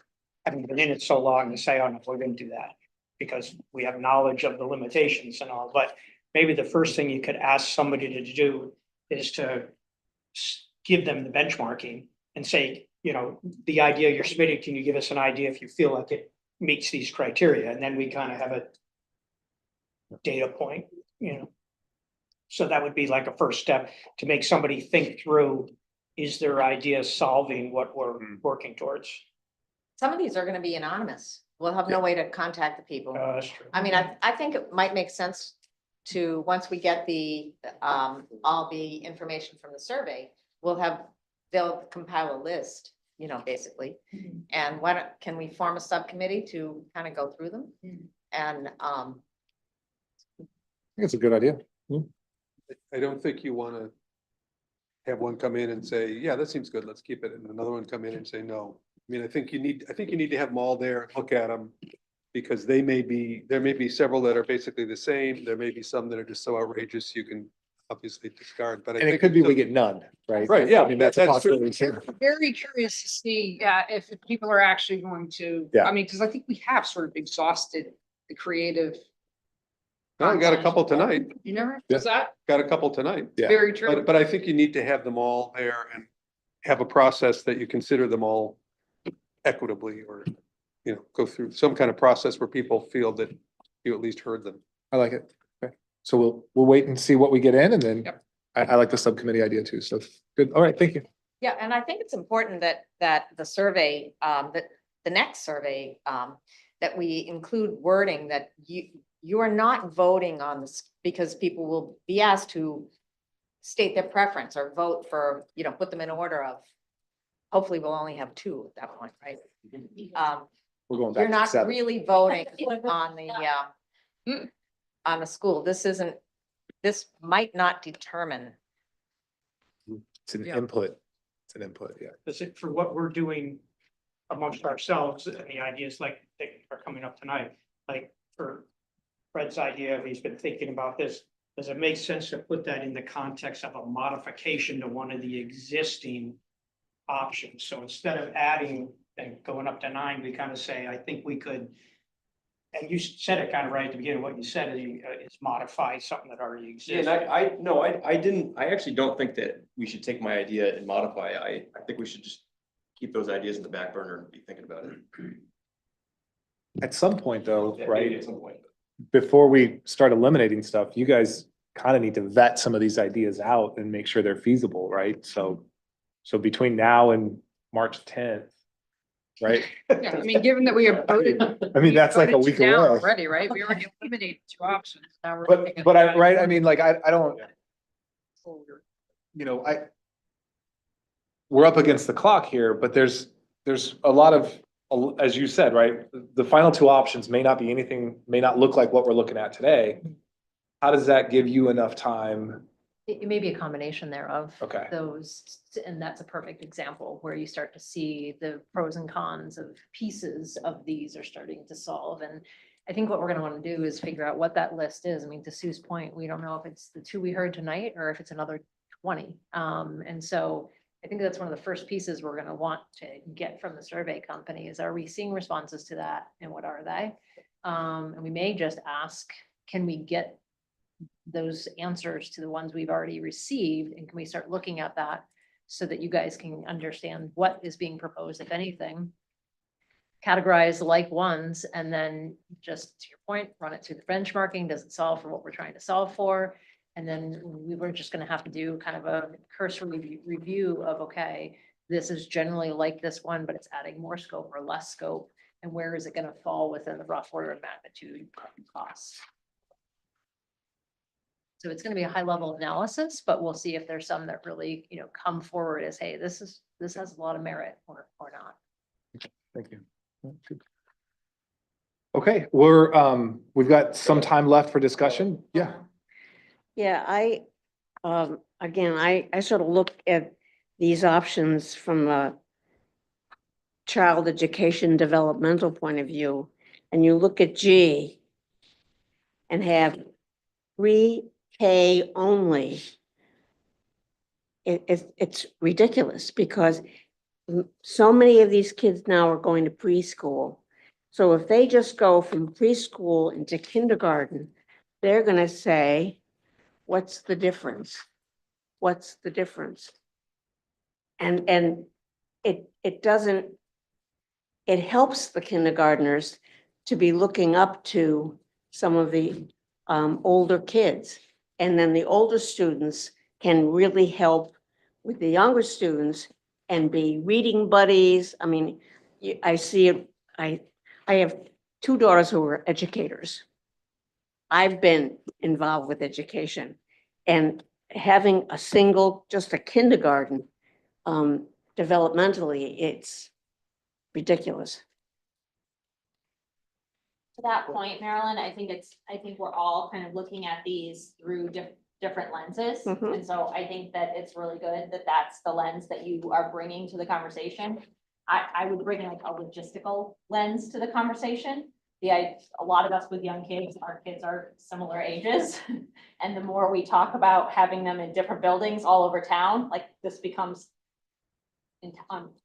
having been in it so long, to say, oh, no, we're going to do that. Because we have knowledge of the limitations and all, but maybe the first thing you could ask somebody to do is to give them the benchmarking and say, the idea you're submitting, can you give us an idea if you feel like it meets these criteria? And then we kind of have a data point, So that would be like a first step to make somebody think through, is their idea solving what we're working towards? Some of these are gonna be anonymous. We'll have no way to contact the people. That's true. I mean, I think it might make sense to, once we get all the information from the survey, they'll compile a list, basically. And can we form a subcommittee to kind of go through them? And, I think it's a good idea. I don't think you want to have one come in and say, yeah, that seems good, let's keep it, and another one come in and say, no. I mean, I think you need to have them all there, look at them, because there may be several that are basically the same. There may be some that are just so outrageous you can obviously discard, but I And it think. could be we get none, right? Right, yeah, I mean, that's a that's true. possibility too. Very curious to see, if people are actually going to, Yeah. I mean, because I think we have sort of exhausted the creative. No, we got a couple tonight, You never, Yeah. was that got a couple tonight. Yeah. very true? But I think you need to have them all there and have a process that you consider them all equitably, or, go through some kind of process where people feel that you at least heard them. I like it. Okay. So we'll wait and see what we get in, and then Yep. I like the subcommittee idea too. So good. All right. Thank you. yeah, and I think it's important that the survey, that the next survey, that we include wording that you are not voting on this, because people will be asked to state their preference or vote for, put them in order of, hopefully we'll only have 2 at that point, right? We're going You're back to not 7. really voting on the school. This might not determine. It's an Yeah. input. It's an input. Yeah. Is it for what we're doing amongst ourselves and the ideas like that are coming up tonight, like for Fred's idea, if he's been thinking about this, does it make sense to put that in the context of a modification to one of the existing options? So instead of adding and going up to 9, we kind of say, I think we could, and you said it kind of right at the beginning, what you said is modify something that already Yeah, exists. and I didn't, I actually don't think that we should take my idea and modify it. I think we should just keep those ideas in the back burner and be thinking about it. At some point though, Yeah, maybe right, At some point. before we start eliminating stuff, you guys kind of need to vet some of these ideas out and make sure they're feasible, right? So between now and March 10th, right? Yeah, I mean, given that we have voted. I mean, that's like a voted week two down away. Already, right? We already eliminated 2 options. Now we're. But, looking at but I, adding right, I one. mean, like, I don't, you know, we're up against the clock here, but there's a lot of, as you said, right? The final 2 options may not be anything, may not look like what we're looking at today. How does that give you enough time? It may be a combination thereof. Okay. Those, and that's a perfect example where you start to see the pros and cons of pieces of these are starting to solve. And I think what we're gonna wanna do is figure out what that list is. I mean, to Sue's point, we don't know if it's the 2 we heard tonight or if it's another 20. And so I think that's one of the first pieces we're gonna want to get from the survey company is, are we seeing responses to that and what are they? And we may just ask, can we get those answers to the ones we've already received, and can we start looking at that so that you guys can understand what is being proposed, if anything? Categorize like ones, and then just to your point, run it through the benchmarking. Does it solve for what we're trying to solve for? And then we were just gonna have to do kind of a cursory review of, okay, this is generally like this one, but it's adding more scope or less scope. And where is it gonna fall within the rough order of magnitude costs? So it's gonna be a high level analysis, but we'll see if there's some that really, come forward as, hey, this has a lot of merit or not. Thank you. Good. Okay, we've got some time left for discussion. Yeah. Yeah, again, I sort of look at these options from a child education developmental point of view, and you look at G and have pre-K only. It's ridiculous because so many of these kids now are going to preschool. So if they just go from preschool into kindergarten, they're gonna say, what's the difference? What's the difference? And it doesn't, it helps the kindergartners to be looking up to some of the older kids. And then the older students can really help with the younger students and be reading buddies. I mean, I see it, I have 2 daughters who are educators. I've been involved with education, and having just a kindergarten, developmentally, it's ridiculous. To that point, Marilyn, I think we're all kind of looking at these through different lenses. Mhm. And so I think that it's really good that that's the lens that you are bringing to the conversation. I would bring like a logistical lens to the conversation. A lot of us with young kids, our kids are similar ages. And the more we talk about having them in different buildings all over town, like this becomes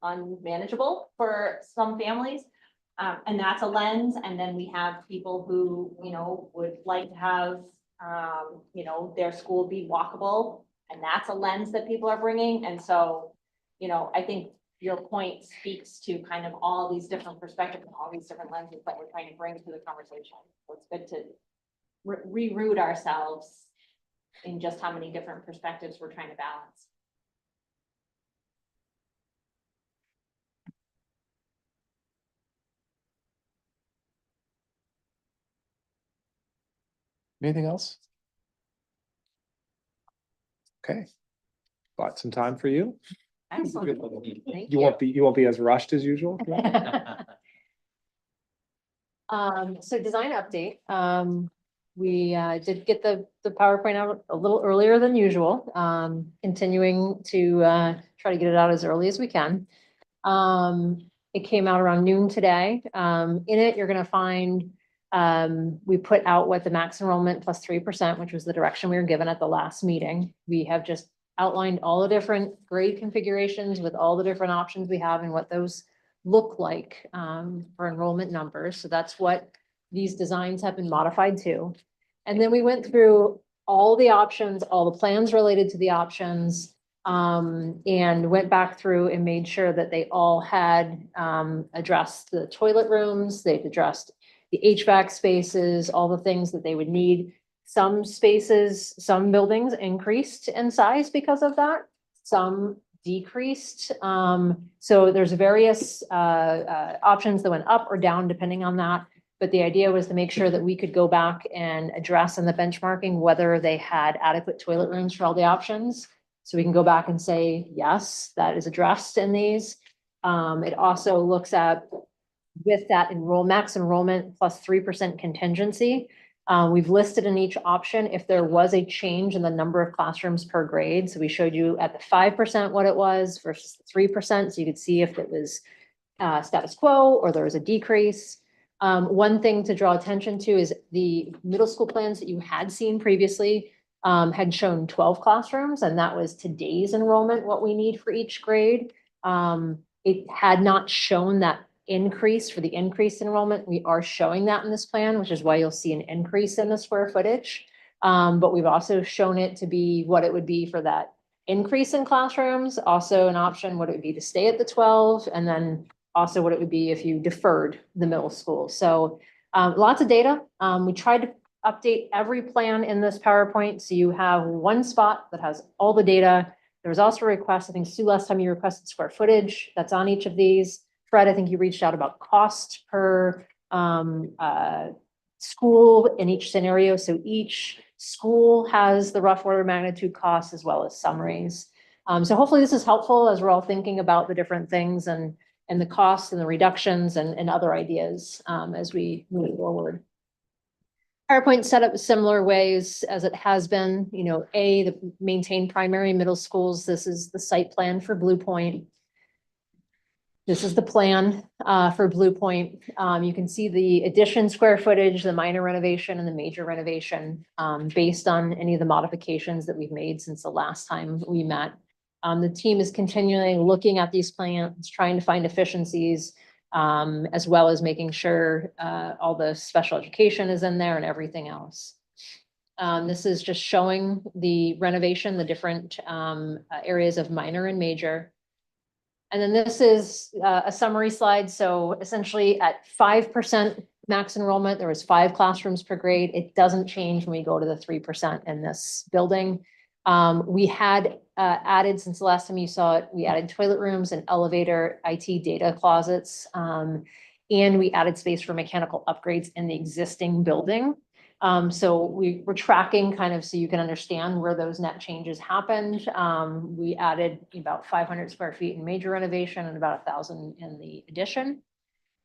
unmanageable for some families. And that's a lens. And then we have people who, would like to have, their school be walkable. And that's a lens that people are bringing. And so, I think your point speaks to kind of all these different perspectives and all these different lenses that we're trying to bring to the conversation. So it's good to reroute ourselves in just how many different perspectives we're trying to balance. Anything else? Okay. Got some time for you. Excellent. Thank You won't be as rushed as usual. So design update, we did get the PowerPoint out a little earlier than usual, continuing to try to get it out as early as we can. It came out around noon today. In it, you're gonna find We put out what the max enrollment plus 3%, which was the direction we were given at the last meeting. We have just outlined all the different grade configurations with all the different options we have and what those look like for enrollment numbers. So that's what these designs have been modified to. And then we went through all the options, all the plans related to the options, and went back through and made sure that they all had addressed the toilet rooms, they've addressed the HVAC spaces, all the things that they would need. Some spaces, some buildings increased in size because of that, some decreased. So there's various options that went up or down depending on that. But the idea was to make sure that we could go back and address in the benchmarking whether they had adequate toilet rooms for all the options. So we can go back and say, yes, that is addressed in these. It also looks at with that max enrollment plus 3% contingency. We've listed in each option if there was a change in the number of classrooms per grade. So we showed you at the 5% what it was versus the 3%. So you could see if it was status quo or there was a decrease. One thing to draw attention to is the middle school plans that you had seen previously had shown 12 classrooms, and that was today's enrollment, what we need for each grade. It had not shown that increase for the increased enrollment. We are showing that in this plan, which is why you'll see an increase in the square footage. But we've also shown it to be what it would be for that increase in classrooms, also an option, what it would be to stay at the 12, and then also what it would be if you deferred the middle school. So lots of data. We tried to update every plan in this PowerPoint. So you have one spot that has all the data. There was also a request, I think Sue, last time you requested square footage that's on each of these. Fred, I think you reached out about cost per school in each scenario. So each school has the rough order of magnitude costs as well as summaries. So hopefully this is helpful as we're all thinking about the different things and the costs and the reductions and other ideas as we move forward. PowerPoint set up similar ways as it has been, the maintain primary middle schools. This is the site plan for Blue Point. This is the plan for Blue Point. You can see the addition square footage, the minor renovation and the major renovation based on any of the modifications that we've made since the last time we met. The team is continually looking at these plans, trying to find efficiencies, as well as making sure all the special education is in there and everything else. This is just showing the renovation, the different areas of minor and major. And then this is a summary slide. So essentially at 5% max enrollment, there was 5 classrooms per grade. It doesn't change when we go to the 3% in this building. We had added, since the last time you saw it, we added toilet rooms and elevator, IT data closets, and we added space for mechanical upgrades in the existing building. So we're tracking kind of so you can understand where those net changes happened. We added about 500 square feet in major renovation and about 1,000 in the addition.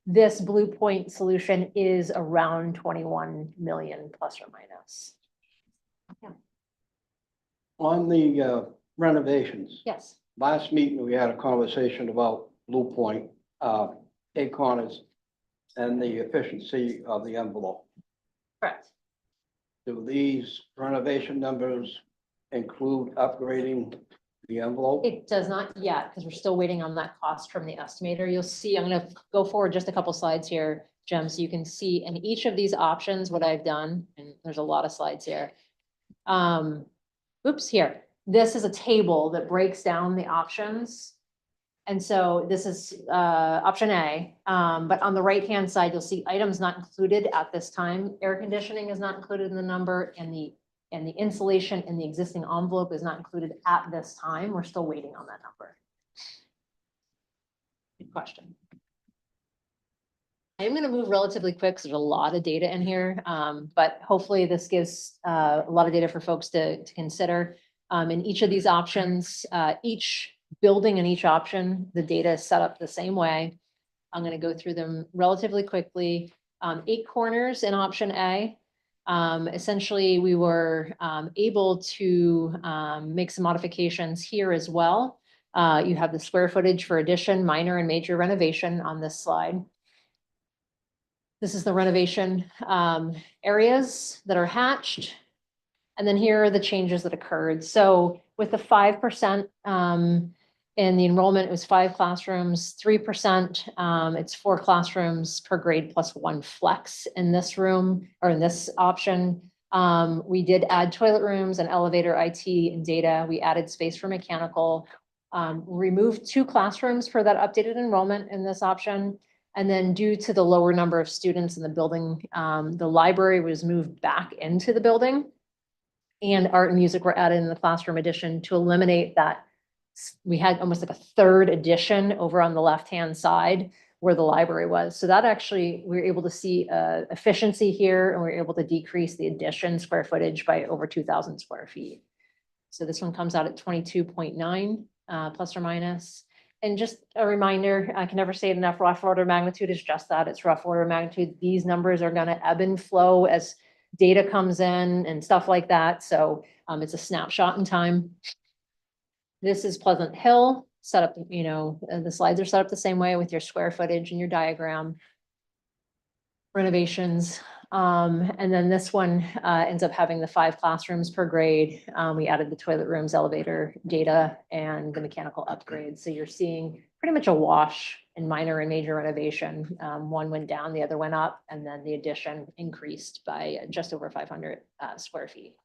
This Blue Point solution is around 21 million plus or minus. Yeah. On the renovations, Yes. last meeting, we had a conversation about Blue Point, Acorns, and the efficiency of the envelope. Correct. Do these renovation numbers include upgrading the envelope? It does not yet, because we're still waiting on that cost from the estimator. You'll see, I'm going to go forward just a couple slides here, Jim, so you can see in each of these options what I've done, and there's a lot of slides here. Oops, here. This is a table that breaks down the options. And so this is option A, but on the right-hand side, you'll see items not included at this time. Air conditioning is not included in the number, and the insulation in the existing envelope is not included at this time. We're still waiting on that number. Good question. I'm going to move relatively quick because there's a lot of data in here, but hopefully this gives a lot of data for folks to consider. In each of these options, each building in each option, the data is set up the same way. I'm going to go through them relatively quickly. 8 corners in option A. Essentially, we were able to make some modifications here as well. You have the square footage for addition, minor and major renovation on this slide. This is the renovation areas that are hatched. And then here are the changes that occurred. So with the 5% in the enrollment, it was 5 classrooms, 3%. It's 4 classrooms per grade plus 1 flex in this room or in this option. We did add toilet rooms and elevator IT and data. We added space for mechanical. Removed 2 classrooms for that updated enrollment in this option. And then due to the lower number of students in the building, the library was moved back into the building. And art and music were added in the classroom addition to eliminate that. We had almost like a third addition over on the left-hand side where the library was. So that actually, we were able to see efficiency here, and we were able to decrease the addition square footage by over 2,000 square feet. So this one comes out at 22.9 plus or minus. And just a reminder, I can never say it enough, rough order of magnitude is just that. It's rough order of magnitude. These numbers are going to ebb and flow as data comes in and stuff like that. So it's a snapshot in time. This is Pleasant Hill set up, you know, the slides are set up the same way with your square footage and your diagram. Renovations. And then this one ends up having the 5 classrooms per grade. We added the toilet rooms, elevator, data, and the mechanical upgrades. So you're seeing pretty much a wash in minor and major renovation. One went down, the other went up, and then the addition increased by just over 500 square feet.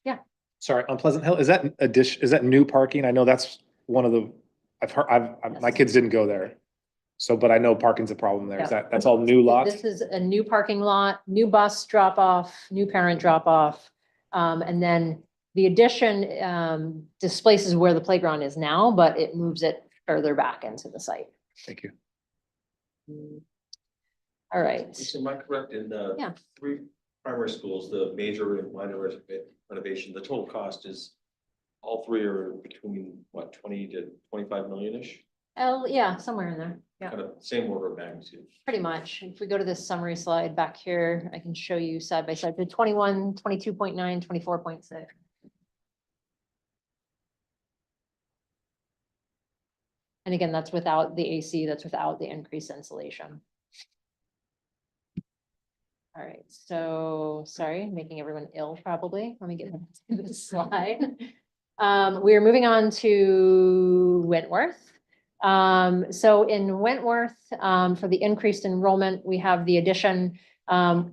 Yeah. Sorry, on Pleasant Hill, is that addition, is that new parking? I know that's one of the, I've heard, my kids didn't go there. So, but I know parking's a problem there. Is Yeah. that's all new lots? This is a new parking lot, new bus drop off, new parent drop off. And then the addition displaces where the playground is now, but it moves it further back into the site. Thank you. All right. So am I correct in the Yeah. 3 primary schools, the major and minor renovation, the total cost is all 3 are between what, 20 to 25 million-ish? Yeah, somewhere in there. Yeah, Kind of same order of magnitude. pretty much. If we go to this summary slide back here, I can show you side by side, the 21, 22.9, 24.6. And again, that's without the AC, that's without the increased insulation. All right, so sorry, making everyone ill probably. Let me get to this slide. We are moving on to Wentworth. So in Wentworth, for the increased enrollment, we have the addition.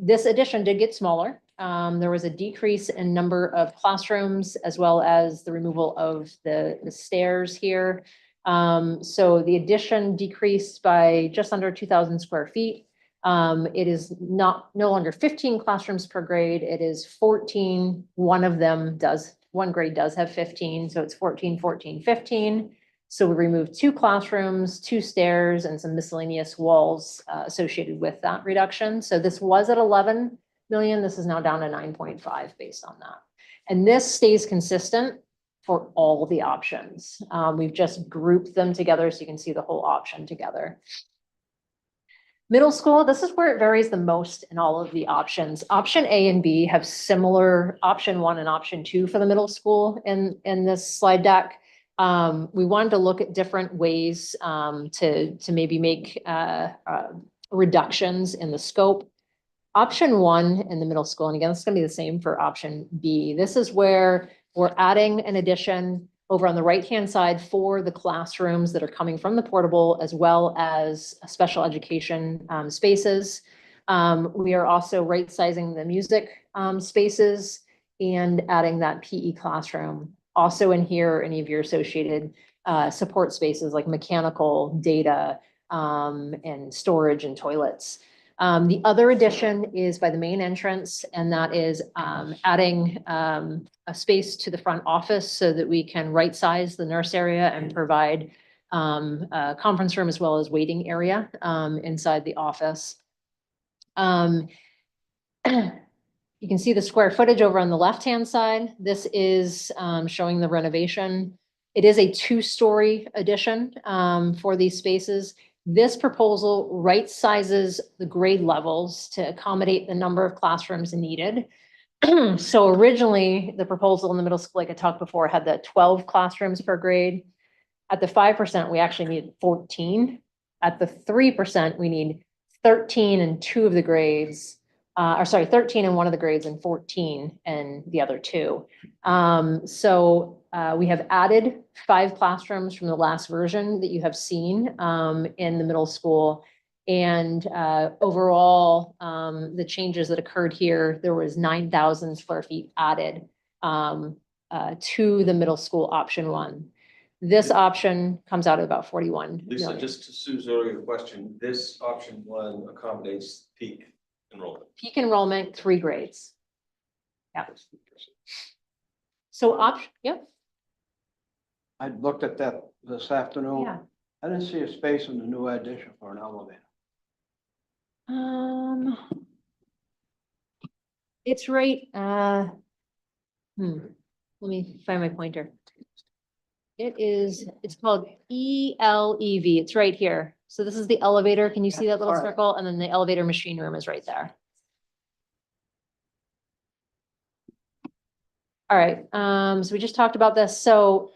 This addition did get smaller. There was a decrease in number of classrooms as well as the removal of the stairs here. So the addition decreased by just under 2,000 square feet. It is no longer 15 classrooms per grade. It is 14. One grade does have 15. So it's 14, 14, 15. So we removed 2 classrooms, 2 stairs, and some miscellaneous walls associated with that reduction. So this was at 11 million. This is now down to 9.5 based on that. And this stays consistent for all the options. We've just grouped them together so you can see the whole option together. Middle school, this is where it varies the most in all of the options. Option A and B have similar option 1 and option 2 for the middle school in this slide deck. We wanted to look at different ways to maybe make reductions in the scope. Option 1 in the middle school, and again, it's going to be the same for option B. This is where we're adding an addition over on the right-hand side for the classrooms that are coming from the portable, as well as special education spaces. We are also right-sizing the music spaces and adding that PE classroom. Also in here, any of your associated support spaces like mechanical, data, and storage and toilets. The other addition is by the main entrance, and that is adding a space to the front office so that we can right-size the nurse area and provide a conference room as well as waiting area inside the office. You can see the square footage over on the left-hand side. This is showing the renovation. It is a 2-story addition for these spaces. This proposal right sizes the grade levels to accommodate the number of classrooms needed. So originally, the proposal in the middle school, like I talked before, had the 12 classrooms per grade. At the 5%, we actually needed 14. At the 3%, we need 13 in 2 of the grades, 13 in 1 of the grades and 14 in the other 2. We have added 5 classrooms from the last version that you have seen in the middle school. And overall, the changes that occurred here, there was 9,000 square feet added to the middle school option 1. This option comes out at about 41 Lisa, million. just to Sue's earlier question, this option 1 accommodates peak enrollment. Peak enrollment, 3 grades. Yeah. So yep, I looked at that this afternoon. yeah. I didn't see a space in the new addition for an elevator. It's right, let me find my pointer. It's called ELEV. It's right here. So this is the elevator. Can you see that little All right. circle? And then the elevator machine room is right there. All right, so we just talked about this. So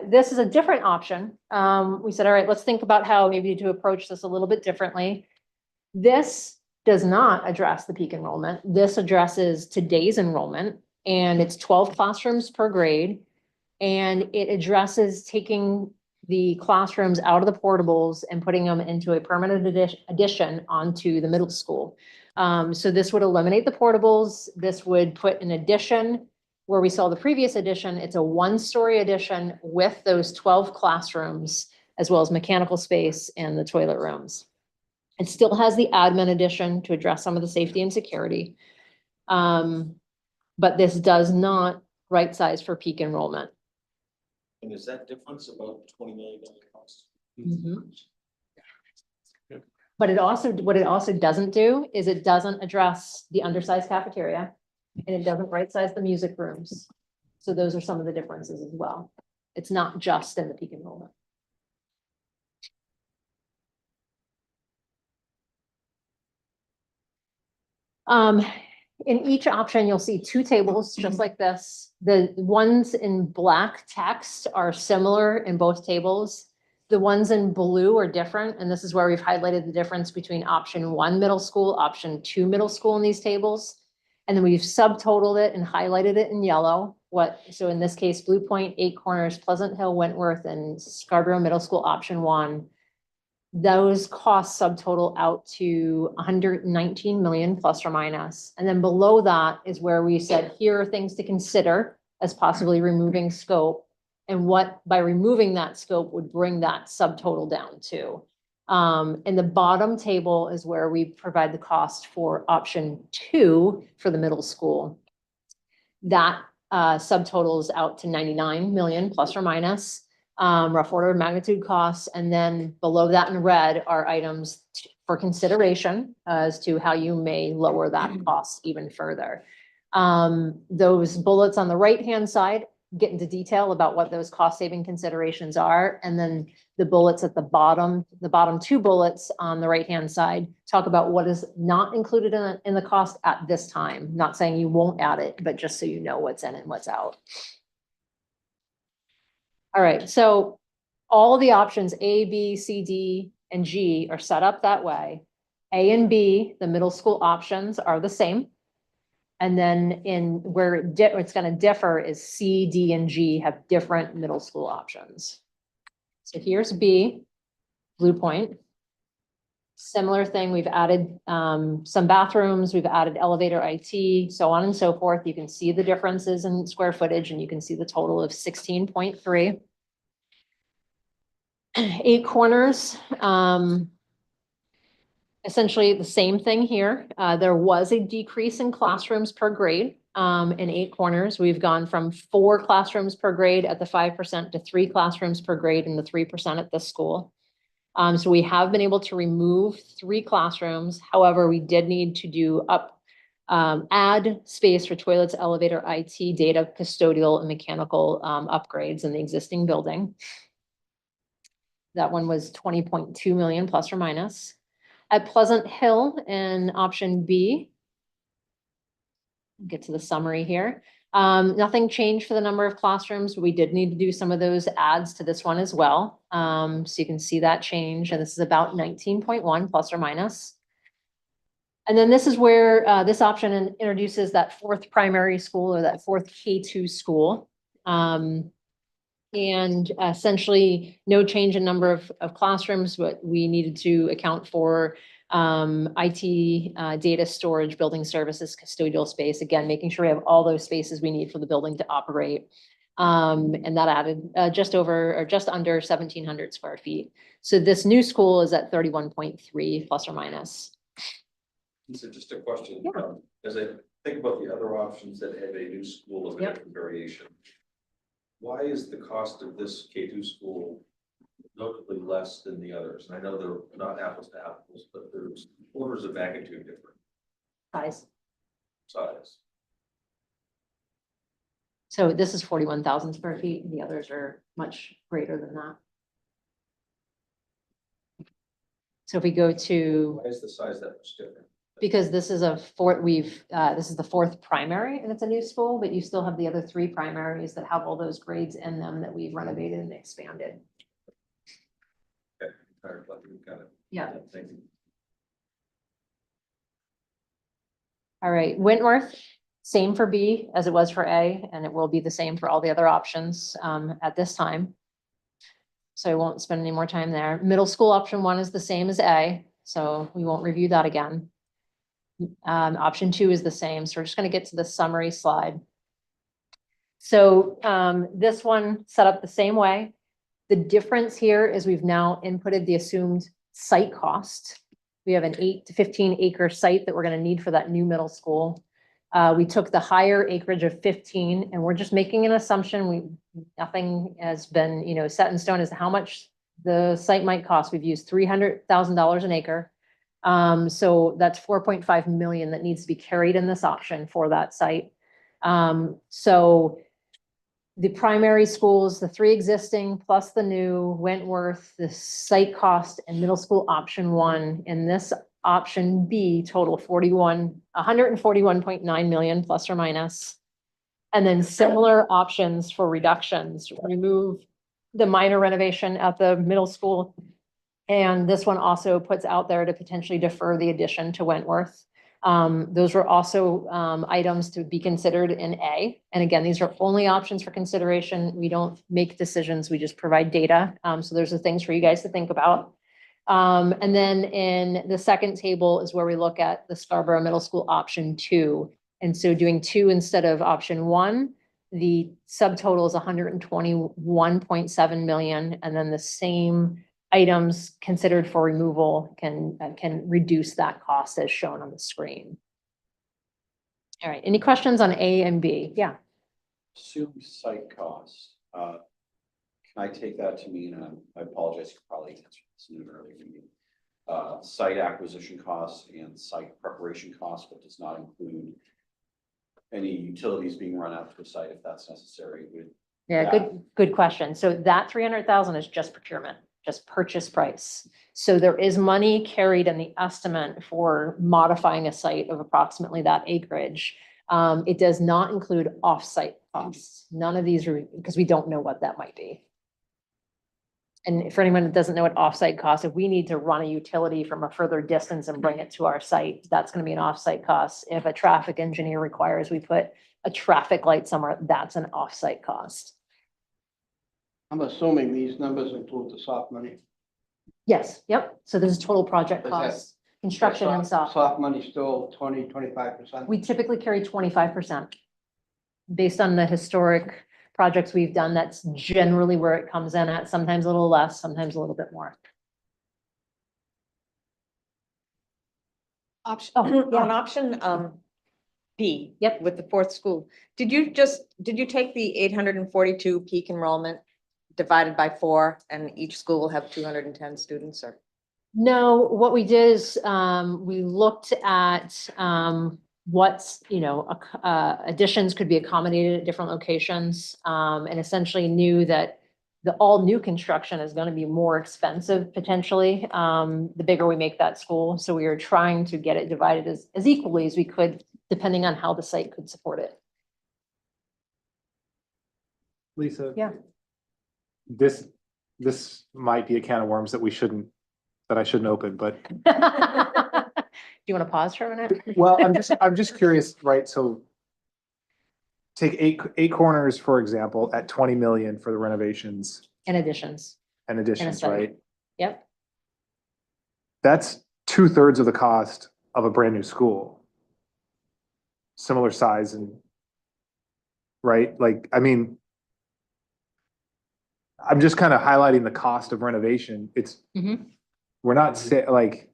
this is a different option. We said, all right, let's think about how maybe to approach this a little bit differently. This does not address the peak enrollment. This addresses today's enrollment, and it's 12 classrooms per grade. And it addresses taking the classrooms out of the portables and putting them into a permanent addition onto the middle school. So this would eliminate the portables. This would put an addition where we saw the previous addition. It's a 1-story addition with those 12 classrooms, as well as mechanical space and the toilet rooms. It still has the admin addition to address some of the safety and security. But this does not right size for peak enrollment. And is that difference about $20 million cost? But what it also doesn't do is it doesn't address the undersized cafeteria, and it doesn't right size the music rooms. So those are some of the differences as well. It's not just in the peak enrollment. In each option, you'll see 2 tables just like this. The ones in black text are similar in both tables. The ones in blue are different, and this is where we've highlighted the difference between option 1 middle school, option 2 middle school in these tables. And then we've subtotaled it and highlighted it in yellow. So in this case, Blue Point, 8 Corners, Pleasant Hill, Wentworth, and Scarborough Middle School option 1. Those costs subtotal out to 119 million plus or minus. And then below that is where we said, here are things to consider as possibly removing scope, and what by removing that scope would bring that subtotal down to. In the bottom table is where we provide the cost for option 2 for the middle school. That subtotals out to 99 million plus or minus. Rough order of magnitude costs, and then below that in red are items for consideration as to how you may lower that cost even further. Those bullets on the right-hand side get into detail about what those cost-saving considerations are, and then the bullets at the bottom 2 bullets on the right-hand side talk about what is not included in the cost at this time. Not saying you won't add it, but just so you know what's in and what's out. All right, so all the options A, B, C, D, and G are set up that way. A and B, the middle school options, are the same. And then in where it's going to differ is C, D, and G have different middle school options. So here's B, Blue Point. Similar thing, we've added some bathrooms, we've added elevator IT, so on and so forth. You can see the differences in square footage, and you can see the total of 16.3. 8 Corners, essentially the same thing here. There was a decrease in classrooms per grade in 8 Corners. We've gone from 4 classrooms per grade at the 5% to 3 classrooms per grade in the 3% at this school. So we have been able to remove 3 classrooms. However, we did need to add space for toilets, elevator, IT, data, custodial, and mechanical upgrades in the existing building. That one was 20.2 million plus or minus. At Pleasant Hill in option B, get to the summary here. Nothing changed for the number of classrooms. We did need to do some of those adds to this one as well. So you can see that change, and this is about 19.1 plus or minus. And then this is where this option introduces that fourth primary school or that fourth K2 school. And essentially no change in number of classrooms, but we needed to account for IT, data storage, building services, custodial space, again, making sure we have all those spaces we need for the building to operate. And that added just over or just under 1,700 square feet. So this new school is at 31.3 plus or minus. So just a question, Yeah. as I think about the other options that have a new school of a Yep. different variation. Why is the cost of this K2 school notably less than the others? And I know they're not apples to apples, but there's orders of magnitude different Size. size. So this is 41,000 square feet, and the others are much greater than that. So if we go to, Why is the size that much different? because this is this is the fourth primary and it's a new school, but you still have the other three primaries that have all those grades in them that we've renovated and expanded. Okay, got it. Yeah. Thank you. All right, Wentworth, same for B as it was for A, and it will be the same for all the other options at this time. So I won't spend any more time there. Middle school option 1 is the same as A, so we won't review that again. Option 2 is the same, so we're just going to get to the summary slide. So this one set up the same way. The difference here is we've now inputted the assumed site cost. We have an 8 to 15 acre site that we're going to need for that new middle school. We took the higher acreage of 15, and we're just making an assumption. Nothing has been, set in stone as to how much the site might cost. We've used $300,000 an acre. So that's 4.5 million that needs to be carried in this option for that site. So the primary schools, the 3 existing plus the new Wentworth, the site cost and middle school option 1 in this option B total 141.9 million plus or minus. And then similar options for reductions, remove the minor renovation at the middle school. And this one also puts out there to potentially defer the addition to Wentworth. Those were also items to be considered in A. And again, these are only options for consideration. We don't make decisions, we just provide data. So there's the things for you guys to think about. And then in the second table is where we look at the Scarborough Middle School option 2. And so doing 2 instead of option 1, the subtotal is 121.7 million. And then the same items considered for removal can reduce that cost as shown on the screen. All right, any questions on A and B? Yeah. Assumed site costs. Can I take that to mean, and I apologize, you probably answered this in an earlier meeting, site acquisition costs and site preparation costs, but does not include any utilities being run out to a site if that's necessary? Yeah, good question. So that 300,000 is just procurement, just purchase price. So there is money carried in the estimate for modifying a site of approximately that acreage. It does not include off-site costs. None of these are, because we don't know what that might be. And for anyone that doesn't know what off-site costs, if we need to run a utility from a further distance and bring it to our site, that's going to be an off-site cost. If a traffic engineer requires we put a traffic light somewhere, that's an off-site cost. I'm assuming these numbers include the soft money. Yes, yep. So this is total project Is that- costs, construction and soft. Soft money still 20-25%. We typically carry 25%. Based on the historic projects we've done, that's generally where it comes in at, sometimes a little less, sometimes a little bit more. Option, Oh, yeah. on option, B. Yep. With the fourth school, did you take the 842 peak enrollment divided by 4 and each school will have 210 students or? No, what we did is, we looked at, what's, additions could be accommodated at different locations, and essentially knew that the all new construction is going to be more expensive potentially, the bigger we make that school. So we were trying to get it divided as equally as we could, depending on how the site could support it. Lisa? Yeah. This might be a can of worms that I shouldn't open, but, Do you want to pause for a minute? well, I'm just curious, right? So take eight corners, for example, at 20 million for the renovations In additions. and additions, study. right? Yep. That's 2/3 of the cost of a brand new school. Similar size and, right? Like, I mean, I'm just kind of highlighting the cost of renovation. Mhm. We're not like,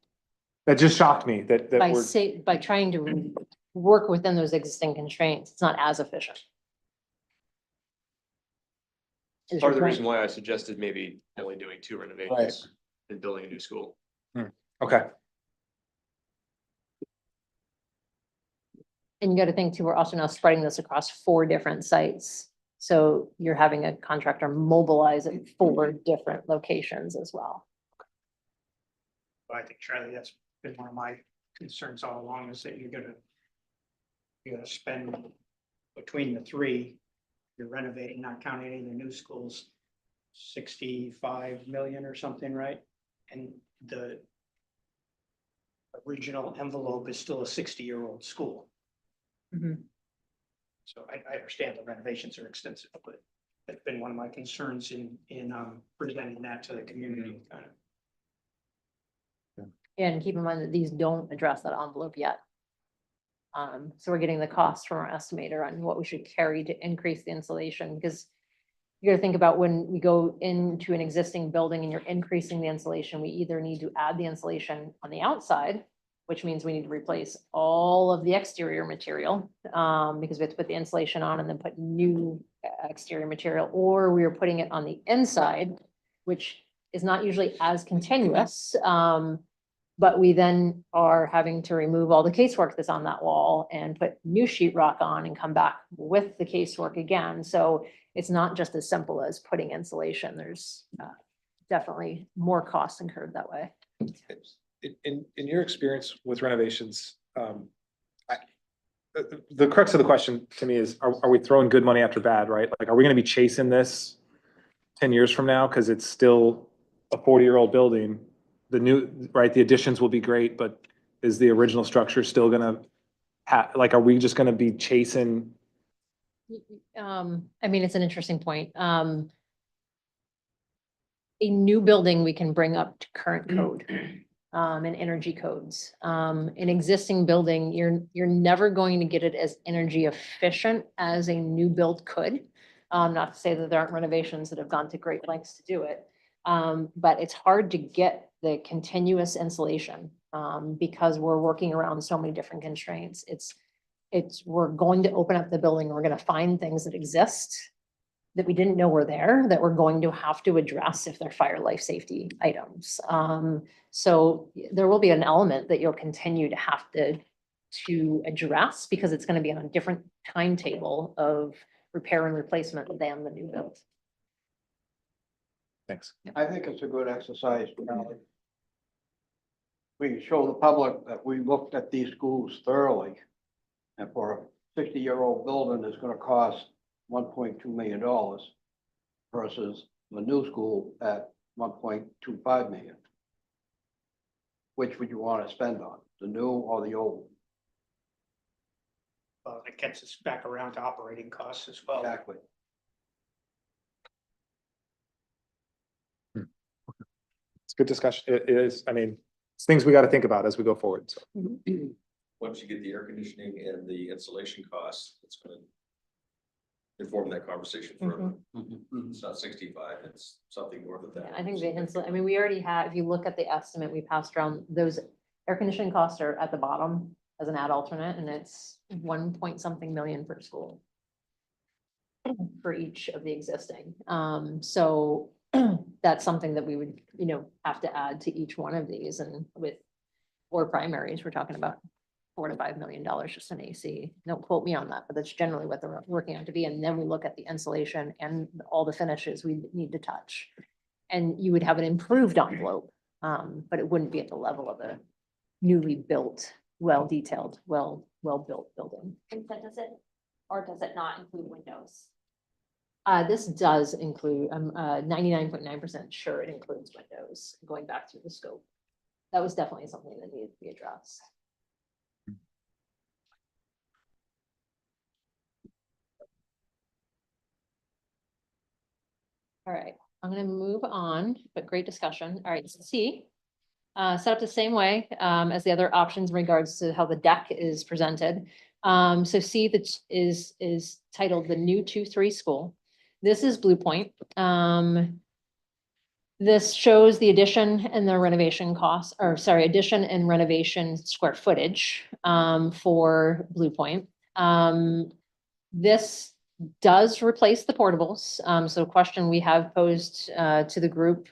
that just shocked me that By trying to work within those existing constraints, it's not as efficient. Is Part of your the point. reason why I suggested maybe only doing 2 renovations and building a new school. okay. And you got to think too, we're also now spreading this across 4 different sites. So you're having a contractor mobilize at 4 different locations as well. I think, Charlie, that's been one of my concerns all along, is that you're gonna spend between the 3, you're renovating, not counting any of the new schools, 65 million or something, right? And the original envelope is still a 60-year-old school. Mhm. So I understand the renovations are extensive, but that's been one of my concerns in presenting that to the community, kind of. And keep in mind that these don't address that envelope yet. So we're getting the cost from our estimator on what we should carry to increase the insulation, because you gotta think about when we go into an existing building and you're increasing the insulation, we either need to add the insulation on the outside, which means we need to replace all of the exterior material, because we have to put the insulation on and then put new exterior material, or we are putting it on the inside, which is not usually as continuous. But we then are having to remove all the casework that's on that wall and put new sheetrock on and come back with the casework again. So it's not just as simple as putting insulation. There's definitely more costs incurred that way. In your experience with renovations, the crux of the question to me is, are we throwing good money after bad, right? Like, are we gonna be chasing this 10 years from now? Cause it's still a 40-year-old building. The additions will be great, but is the original structure still gonna are we just gonna be chasing? I mean, it's an interesting point. A new building we can bring up to current code, and energy codes. An existing building, you're never going to get it as energy efficient as a new build could. Not to say that there aren't renovations that have gone to great lengths to do it. But it's hard to get the continuous insulation, because we're working around so many different constraints. We're going to open up the building, we're gonna find things that exist that we didn't know were there, that we're going to have to address if they're fire life safety items. So there will be an element that you'll continue to have to address, because it's gonna be on a different timetable of repair and replacement than the new build. Thanks. I think it's a good exercise. We show the public that we looked at these schools thoroughly. And for a 60-year-old building, it's gonna cost $1.2 million versus the new school at 1.25 million. Which would you want to spend on, the new or the old? It gets us back around to operating costs as well. Exactly. It's a good discussion. It is, I mean, it's things we gotta think about as we go forward, so. Once you get the air conditioning and the insulation costs, it's gonna inform that conversation further. It's not 65, it's something north of that. I think I mean, we already have, if you look at the estimate we passed around, those air conditioning costs are at the bottom as an ad alternate, and it's 1 million per school for each of the existing. So that's something that we would, have to add to each one of these, and with 4 primaries, we're talking about $4 to $5 million just in AC. Don't quote me on that, but that's generally what they're working on to be. And then we look at the insulation and all the finishes we need to touch. And you would have an improved envelope, but it wouldn't be at the level of a newly built, well-detailed, well-built building. And so does it, or does it not include windows? This does include, I'm 99.9% sure it includes windows going back through the scope. That was definitely something that needed to be addressed. All right, I'm gonna move on, but great discussion. All right, C. Set up the same way as the other options in regards to how the deck is presented. So C that is titled the new 2-3 school. This is Blue Point. This shows the addition and the renovation costs, or sorry, addition and renovation square footage for Blue Point. This does replace the portables. So a question we have posed to the group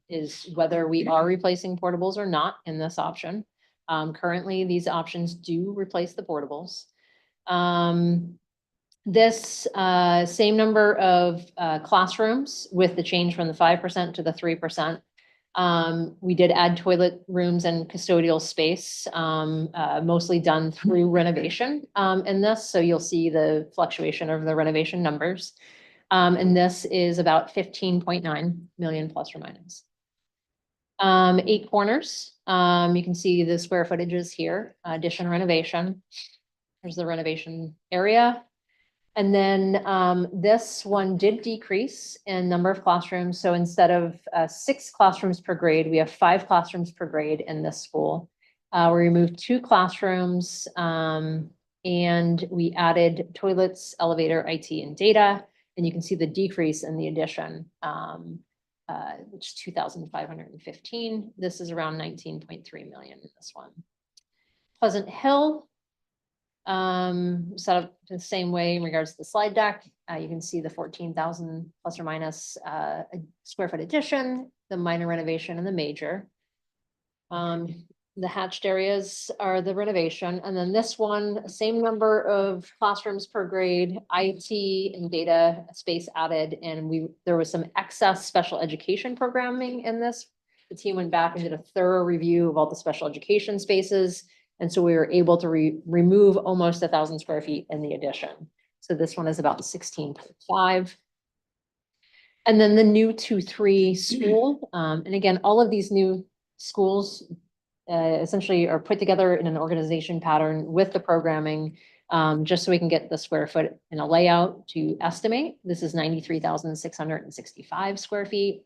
is whether we are replacing portables or not in this option. Currently, these options do replace the portables. This same number of classrooms with the change from the 5% to the 3%. We did add toilet rooms and custodial space, mostly done through renovation in this. So you'll see the fluctuation of the renovation numbers. And this is about 15.9 million plus or minus. 8 corners. You can see the square footages here, addition renovation. There's the renovation area. And then this one did decrease in number of classrooms. So instead of 6 classrooms per grade, we have 5 classrooms per grade in this school. We removed 2 classrooms and we added toilets, elevator, IT, and data. And you can see the decrease in the addition, which is 2,515. This is around 19.3 million in this one. Pleasant Hill. Set up the same way in regards to the slide deck. You can see the 14,000 plus or minus square foot addition, the minor renovation and the major. The hatched areas are the renovation. And then this one, same number of classrooms per grade, IT and data space added. And there was some excess special education programming in this. The team went back and did a thorough review of all the special education spaces. And so we were able to remove almost 1,000 square feet in the addition. So this one is about 16.5. And then the new 2-3 school. And again, all of these new schools essentially are put together in an organization pattern with the programming, just so we can get the square foot in a layout to estimate. This is 93,665 square feet.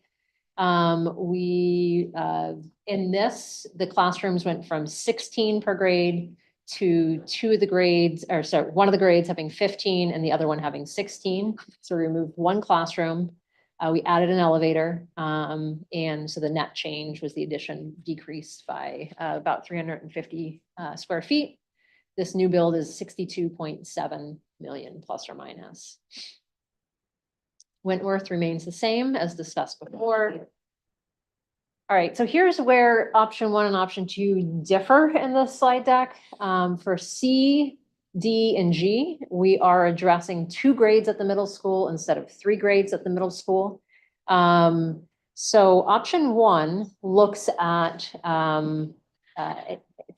In this, the classrooms went from 16 per grade to 2 of the grades, or sorry, one of the grades having 15 and the other one having 16. So we removed 1 classroom. We added an elevator. And so the net change was the addition decreased by about 350 square feet. This new build is 62.7 million plus or minus. Wentworth remains the same as discussed before. All right, so here's where option 1 and option 2 differ in the slide deck. For C, D, and G, we are addressing 2 grades at the middle school instead of 3 grades at the middle school. So option 1 looks at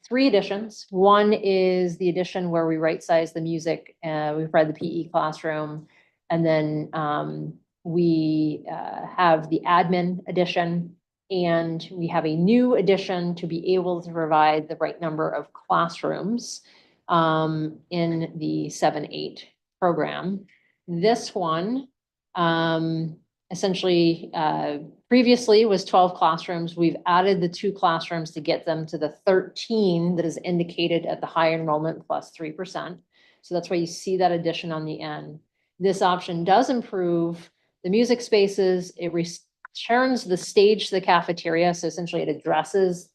3 additions. 1 is the addition where we right size the music, we've read the PE classroom. And then we have the admin addition, and we have a new addition to be able to provide the right number of classrooms in the 7-8 program. This one essentially previously was 12 classrooms. We've added the 2 classrooms to get them to the 13 that is indicated at the high enrollment plus 3%. So that's why you see that addition on the end. This option does improve the music spaces. It returns the stage to the cafeteria. So essentially it addresses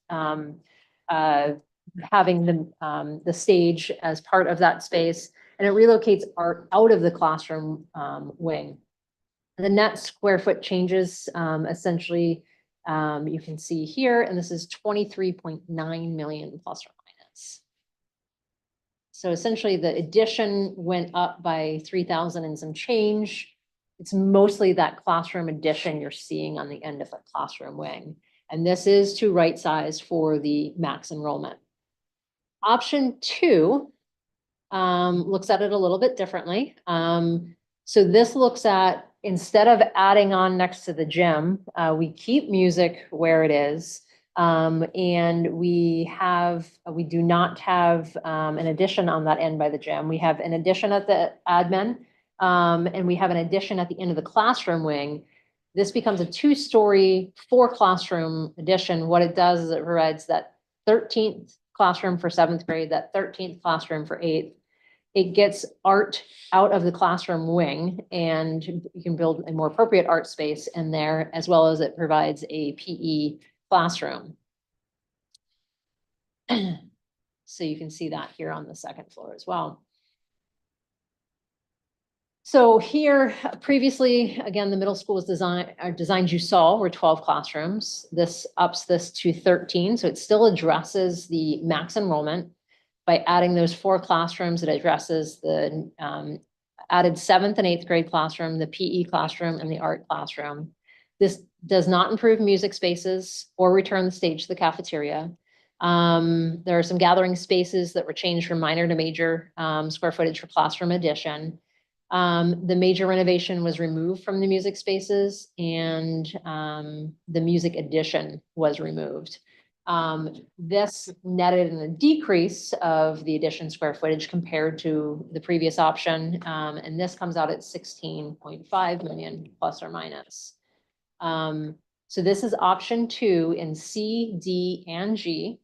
having the stage as part of that space, and it relocates art out of the classroom wing. The net square foot changes essentially you can see here, and this is 23.9 million plus or minus. So essentially the addition went up by 3,000 and some change. It's mostly that classroom addition you're seeing on the end of the classroom wing. And this is to right size for the max enrollment. Option 2 looks at it a little bit differently. So this looks at, instead of adding on next to the gym, we keep music where it is. And we do not have, an addition on that end by the gym. We have an addition at the admin, and we have an addition at the end of the classroom wing. This becomes a 2-story, 4-classroom addition. What it does is it provides that 13th classroom for 7th grade, that 13th classroom for 8th. It gets art out of the classroom wing, and you can build a more appropriate art space in there, as well as it provides a PE classroom. So you can see that here on the second floor as well. So here, previously, again, the middle school was designs you saw were 12 classrooms. This ups this to 13, so it still addresses the max enrollment. By adding those 4 classrooms, it addresses the added 7th and 8th grade classroom, the PE classroom, and the art classroom. This does not improve music spaces or return the stage to the cafeteria. There are some gathering spaces that were changed from minor to major square footage for classroom addition. The major renovation was removed from the music spaces, and the music addition was removed. This netted in a decrease of the addition square footage compared to the previous option. And this comes out at 16.5 million plus or minus. So this is option 2 in C, D, and G.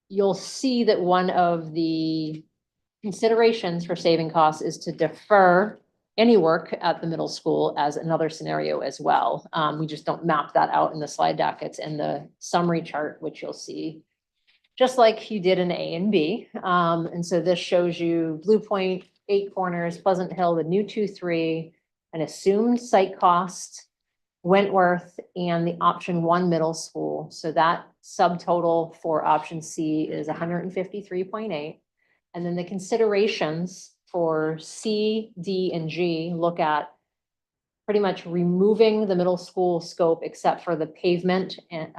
You'll see that one of the considerations for saving costs is to defer any work at the middle school as another scenario as well. We just don't map that out in the slide deck. It's in the summary chart, which you'll see, just like you did in A and B. And so this shows you Blue Point, 8 Corners, Pleasant Hill, the new 2-3, an assumed site cost, Wentworth, and the option 1 middle school. So that subtotal for option C is 153.8. And then the considerations for C, D, and G look at pretty much removing the middle school scope except for the pavement and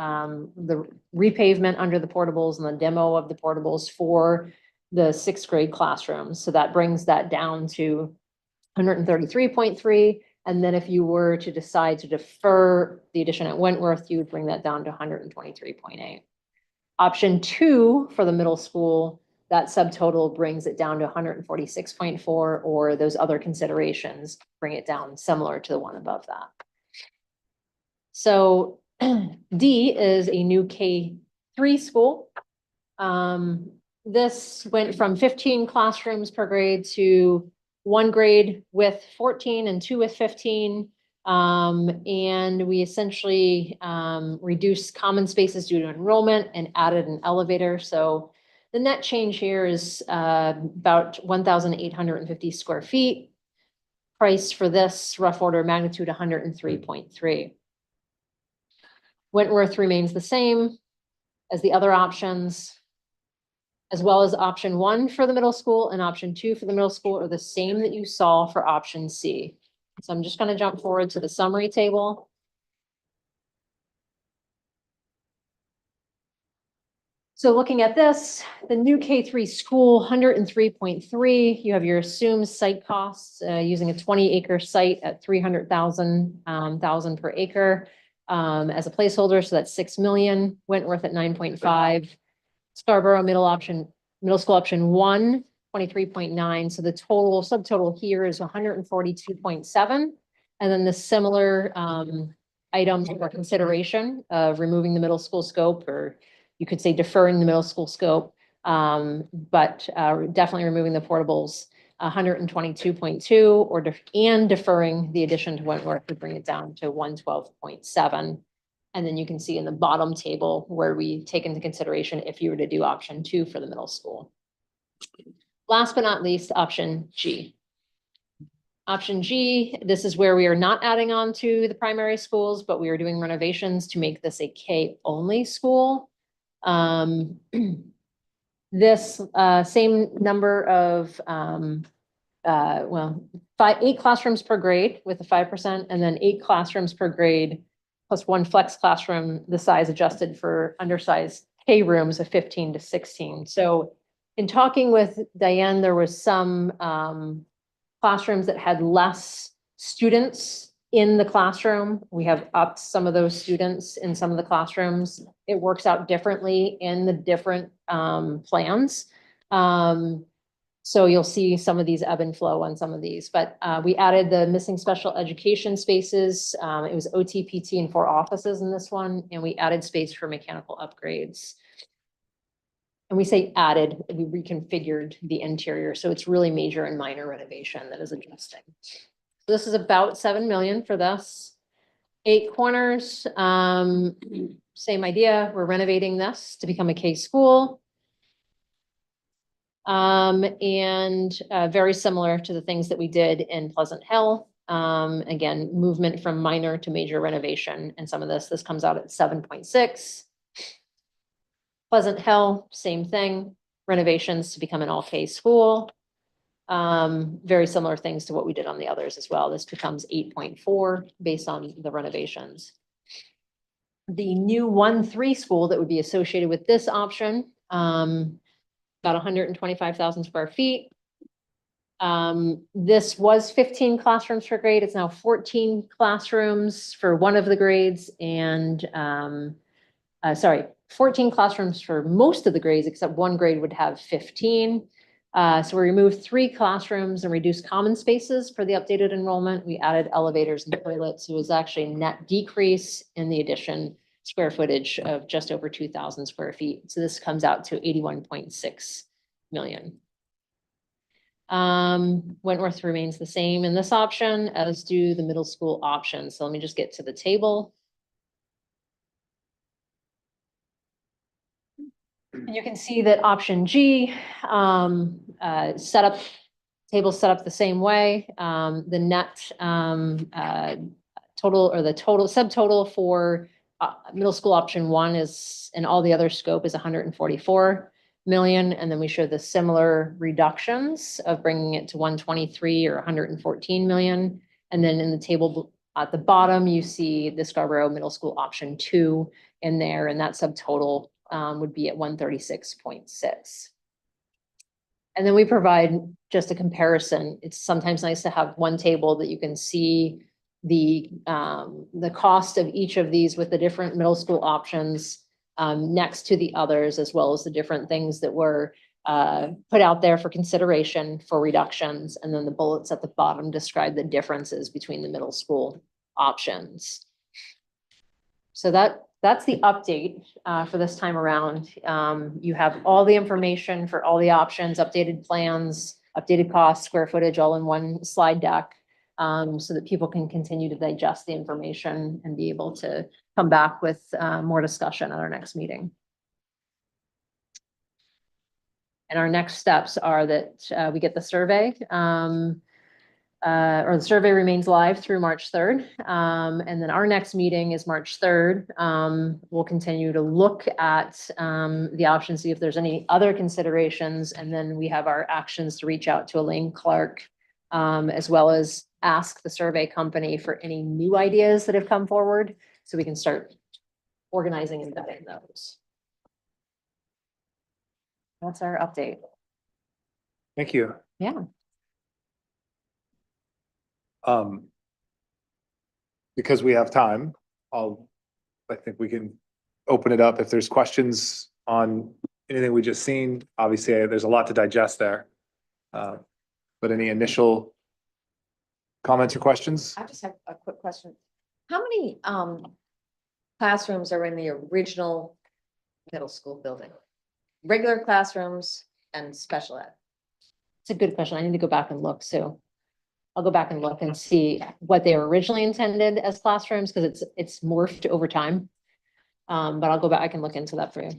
the repavement under the portables and the demo of the portables for the 6th grade classrooms. So that brings that down to 133.3. And then if you were to decide to defer the addition at Wentworth, you would bring that down to 123.8. Option 2 for the middle school, that subtotal brings it down to 146.4, or those other considerations bring it down similar to the one above that. So D is a new K3 school. This went from 15 classrooms per grade to 1 grade with 14 and 2 with 15. And we essentially reduced common spaces due to enrollment and added an elevator. So the net change here is about 1,850 square feet. Price for this rough order of magnitude 103.3. Wentworth remains the same as the other options, as well as option 1 for the middle school and option 2 for the middle school are the same that you saw for option C. So I'm just going to jump forward to the summary table. So looking at this, the new K3 school, 103.3, you have your assumed site costs using a 20-acre site at 300,000 per acre as a placeholder. So that's 6 million. Wentworth at 9.5. Scarborough middle school option 1, 23.9. So the total subtotal here is 142.7. And then the similar items for consideration of removing the middle school scope, or you could say deferring the middle school scope, but definitely removing the portables, 122.2, or deferring the addition to Wentworth would bring it down to 112.7. And then you can see in the bottom table where we take into consideration if you were to do option 2 for the middle school. Last but not least, option G. Option G, this is where we are not adding on to the primary schools, but we are doing renovations to make this a K-only school. This same number of 8 classrooms per grade with a 5%, and then 8 classrooms per grade plus 1 flex classroom, the size adjusted for undersized K rooms of 15 to 16. So in talking with Diane, there was some classrooms that had less students in the classroom. We have upped some of those students in some of the classrooms. It works out differently in the different plans. So you'll see some of these ebb and flow on some of these, but we added the missing special education spaces. It was OT, PT, and 4 offices in this one, and we added space for mechanical upgrades. And we say added, we reconfigured the interior, so it's really major and minor renovation that is adjusting. This is about 7 million for this. 8 Corners, same idea. We're renovating this to become a K school. And very similar to the things that we did in Pleasant Hill. Again, movement from minor to major renovation, and some of this comes out at 7.6. Pleasant Hill, same thing, renovations to become an all-K school. Very similar things to what we did on the others as well. This becomes 8.4 based on the renovations. The new 1-3 school that would be associated with this option, about 125,000 square feet. This was 15 classrooms per grade. It's now 14 classrooms for one of the grades, and 14 classrooms for most of the grades, except one grade would have 15. So we removed 3 classrooms and reduced common spaces for the updated enrollment. We added elevators and toilets. So it was actually a net decrease in the addition square footage of just over 2,000 square feet. So this comes out to 81.6 million. Wentworth remains the same in this option, as do the middle school option. So let me just get to the table. And you can see that option G, table set up the same way. The net total, or the total subtotal for middle school option 1 is, and all the other scope is 144 million. And then we show the similar reductions of bringing it to 123 or 114 million. And then in the table at the bottom, you see the Scarborough Middle School option 2 in there, and that subtotal would be at 136.6. And then we provide just a comparison. It's sometimes nice to have one table that you can see the cost of each of these with the different middle school options next to the others, as well as the different things that were put out there for consideration for reductions. And then the bullets at the bottom describe the differences between the middle school options. So that's the update for this time around. You have all the information for all the options, updated plans, updated costs, square footage, all in one slide deck, so that people can continue to digest the information and be able to come back with more discussion at our next meeting. And our next steps are that we get the survey, or the survey remains live through March 3rd. And then our next meeting is March 3rd. We'll continue to look at the options, see if there's any other considerations. And then we have our actions to reach out to Elaine Clark, as well as ask the survey company for any new ideas that have come forward, so we can start organizing and vetting those. That's our update. Thank you. Yeah. Because we have time, I think we can open it up if there's questions on anything we just seen. Obviously, there's a lot to digest there. But any initial comments or questions? I just have a quick question. How many classrooms are in the original middle school building? Regular classrooms and special ed? It's a good question. I need to go back and look, Sue. I'll go back and look and see what they were originally intended as classrooms, because it's morphed over time. But I'll go back, I can look into that for you.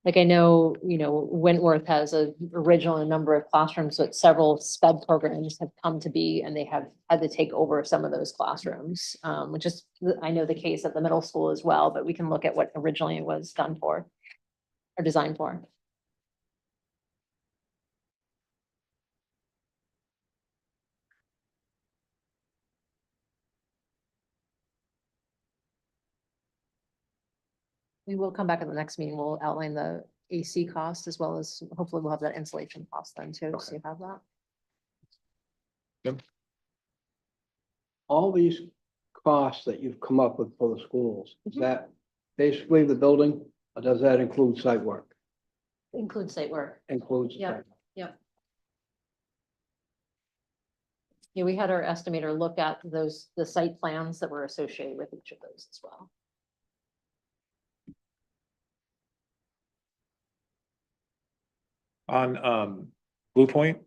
Like, I know, Wentworth has a original number of classrooms, but several SPED programs have come to be, and they have had to take over some of those classrooms, which is, I know, the case at the middle school as well, but we can look at what originally it was done for or designed for. We will come back at the next meeting. We'll outline the AC cost as well as hopefully we'll have that insulation cost then too. So you have that. All these costs that you've come up with for the schools, is Mhm. that basically the building, or does that include site work? Include site work. Includes. Yep. site work. Yeah, we had our estimator look at those, the site plans that were associated with each of those as well. On Blue Point,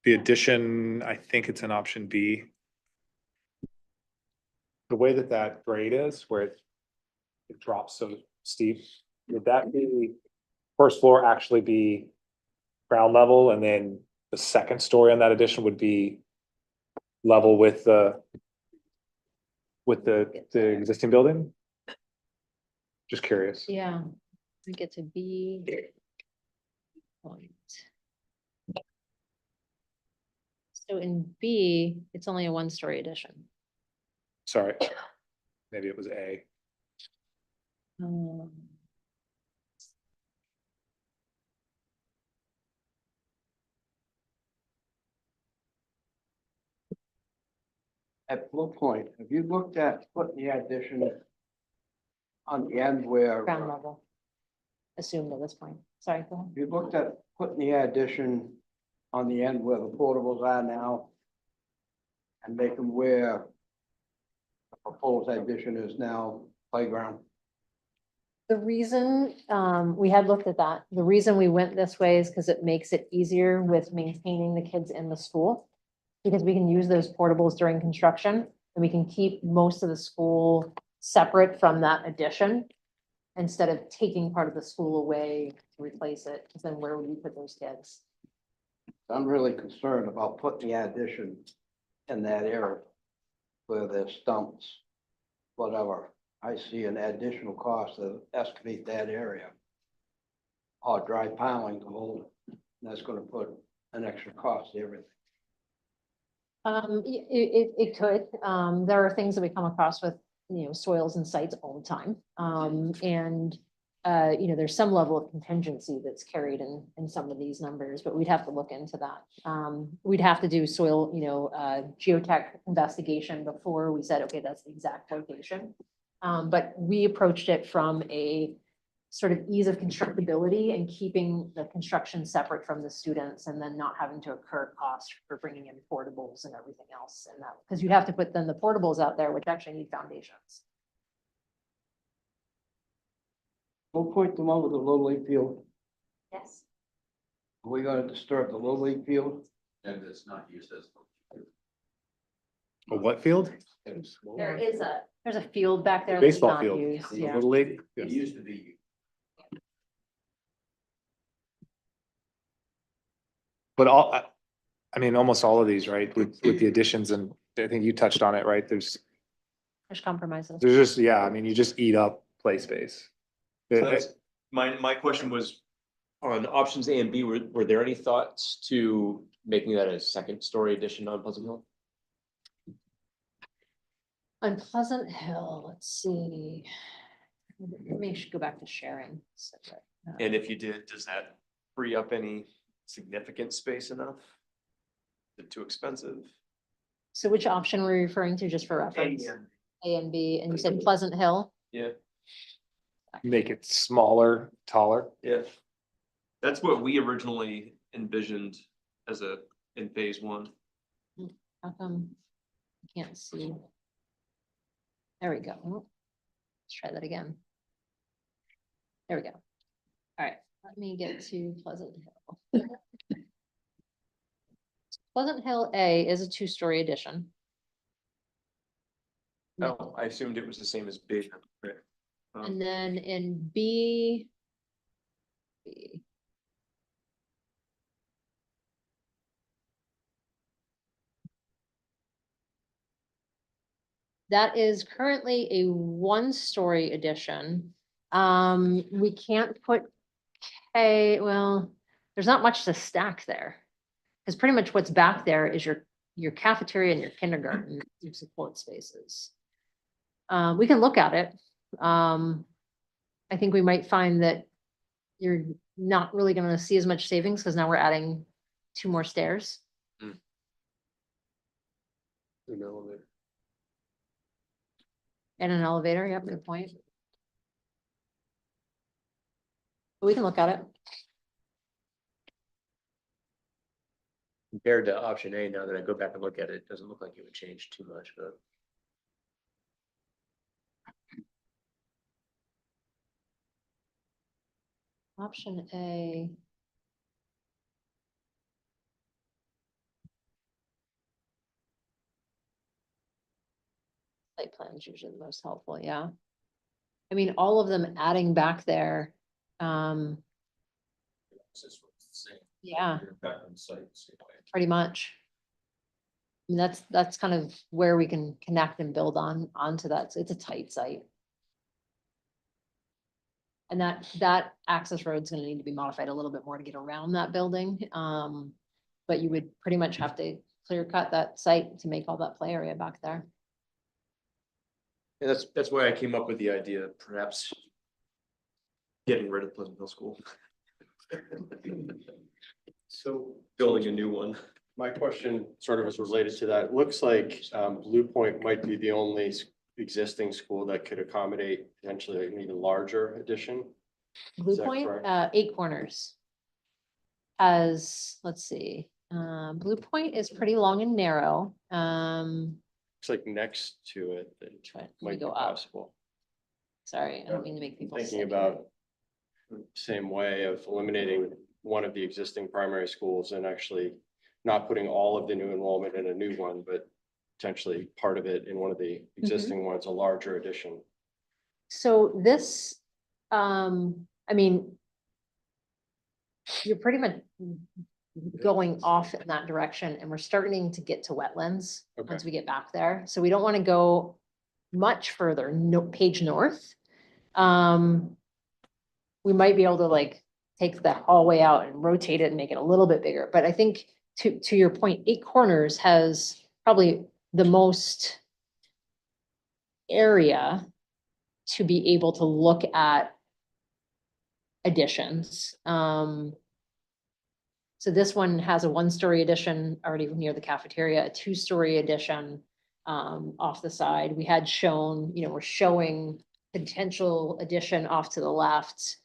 the addition, I think it's an option B. The way that that grade is, where it drops so steep, would that be, first floor actually be ground level, and then the second story on that addition would be level with the existing building? Just curious. Yeah, we get to B. Point. So in B, it's only a one-story addition. Sorry. Maybe it was A. Um, At Blue Point, have you looked at putting the addition on the end where? Ground level. Assumed at this point. Sorry, go ahead. Have you looked at putting the addition on the end where the portables are now? And make them where the proposed addition is now playground? The reason, we had looked at that, the reason we went this way is because it makes it easier with maintaining the kids in the school. Because we can use those portables during construction and we can keep most of the school separate from that addition. Instead of taking part of the school away to replace it, because then where would we put those kids? I'm really concerned about putting the addition in that area where there's stumps, whatever. I see an additional cost to excavate that area. Or dry piling to hold it. And that's gonna put an extra cost to everything. It could, there are things that we come across with, soils and sites all the time. There's some level of contingency that's carried in some of these numbers, but we'd have to look into that. We'd have to do soil, geotech investigation before we said, okay, that's the exact location. But we approached it from a sort of ease of constructability and keeping the construction separate from the students and then not having to incur cost for bringing in portables and everything else and that, because you have to put then the portables out there, which actually need foundations. We'll point them over the Little League field. Yes. Are we gonna disturb the Little League field? And it's not used as. A what field? There's a field back there. that's Baseball not field. used, The yeah. Little League? It Yes. used to be. But almost all of these, right, with the additions, and I think you touched on it, right? There's Compromises. just, yeah, you just eat up play space. So that's- My question was on options A and B, were there any thoughts to making that a second story addition on Pleasant Hill? On Pleasant Hill, let's see. Let me go back to sharing. Separate. And if you did, does that free up any significant space enough? Is it too expensive? So which option were you referring to just for reference? A and B, and you said Pleasant Hill? Yeah, Make it smaller, taller. yeah. That's what we originally envisioned in phase one. How come? I can't see. There we go. Oh, let's try that again. There we go. All right, let me get to Pleasant Hill. Pleasant Hill A is a two-story addition. Oh, I assumed it was the same as B. And then in B. That is currently a one-story addition. We can't put well, there's not much to stack there. Because pretty much what's back there is your cafeteria and your kindergarten, your support spaces. We can look at it. I think we might find that you're not really gonna see as much savings, because now we're adding 2 more stairs. An elevator. And an elevator, yep, good point. But we can look at it. Compared to option A, now that I go back and look at it, it doesn't look like it would change too much, but. Option A. Site plan is usually the most helpful, yeah. I mean, all of them adding back there, yeah, pretty much. I mean, that's kind of where we can connect and build onto that. So it's a tight site. And that access road is gonna need to be modified a little bit more to get around that building. But you would pretty much have to clear cut that site to make all that play area back there. And that's why I came up with the idea, of perhaps getting rid of Pleasantville School. So Building a new one. my question sort of is related to that. It looks like Blue Point might be the only existing school that could accommodate potentially an even larger addition. Blue that Point, correct? 8 corners. As, let's see, Blue Point is pretty long and narrow. It's like next to it that Let me might be go up. possible. Sorry, I don't mean to make people. Thinking sick. about same way of eliminating one of the existing primary schools and actually not putting all of the new enrollment in a new one, but potentially part of it in one of the existing ones, a larger addition. So this, I mean, you're pretty much going off in that direction, and we're starting to get to wetlands Okay. once we get back there. So we don't want to go much further, page north. We might be able to like take the hallway out and rotate it and make it a little bit bigger. But I think to your point, 8 corners has probably the most area to be able to look at additions. So this one has a 1-story addition already near the cafeteria, a 2-story addition off the side. We had shown, we're showing potential addition off to the left.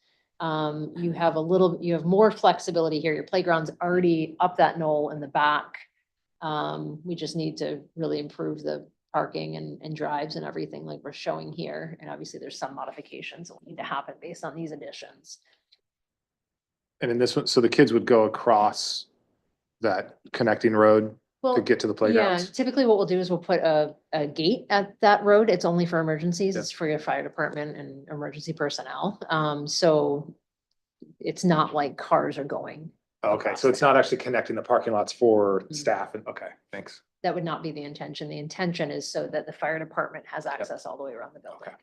You have more flexibility here. Your playground's already up that knoll in the back. We just need to really improve the parking and drives and everything like we're showing here. And obviously there's some modifications that will need to happen based on these additions. And in this one, so the kids would go across that connecting road Well, to get to the yeah, playgrounds? typically what we'll do is we'll put a gate at that road. It's only for emergencies. Yeah. It's for your fire department and emergency personnel. So it's not like cars are going. Okay, so it's not actually connecting the parking lots for Mm. staff and, okay, thanks. That would not be the intention. The intention is so that the fire department has access all the way around the building. Okay.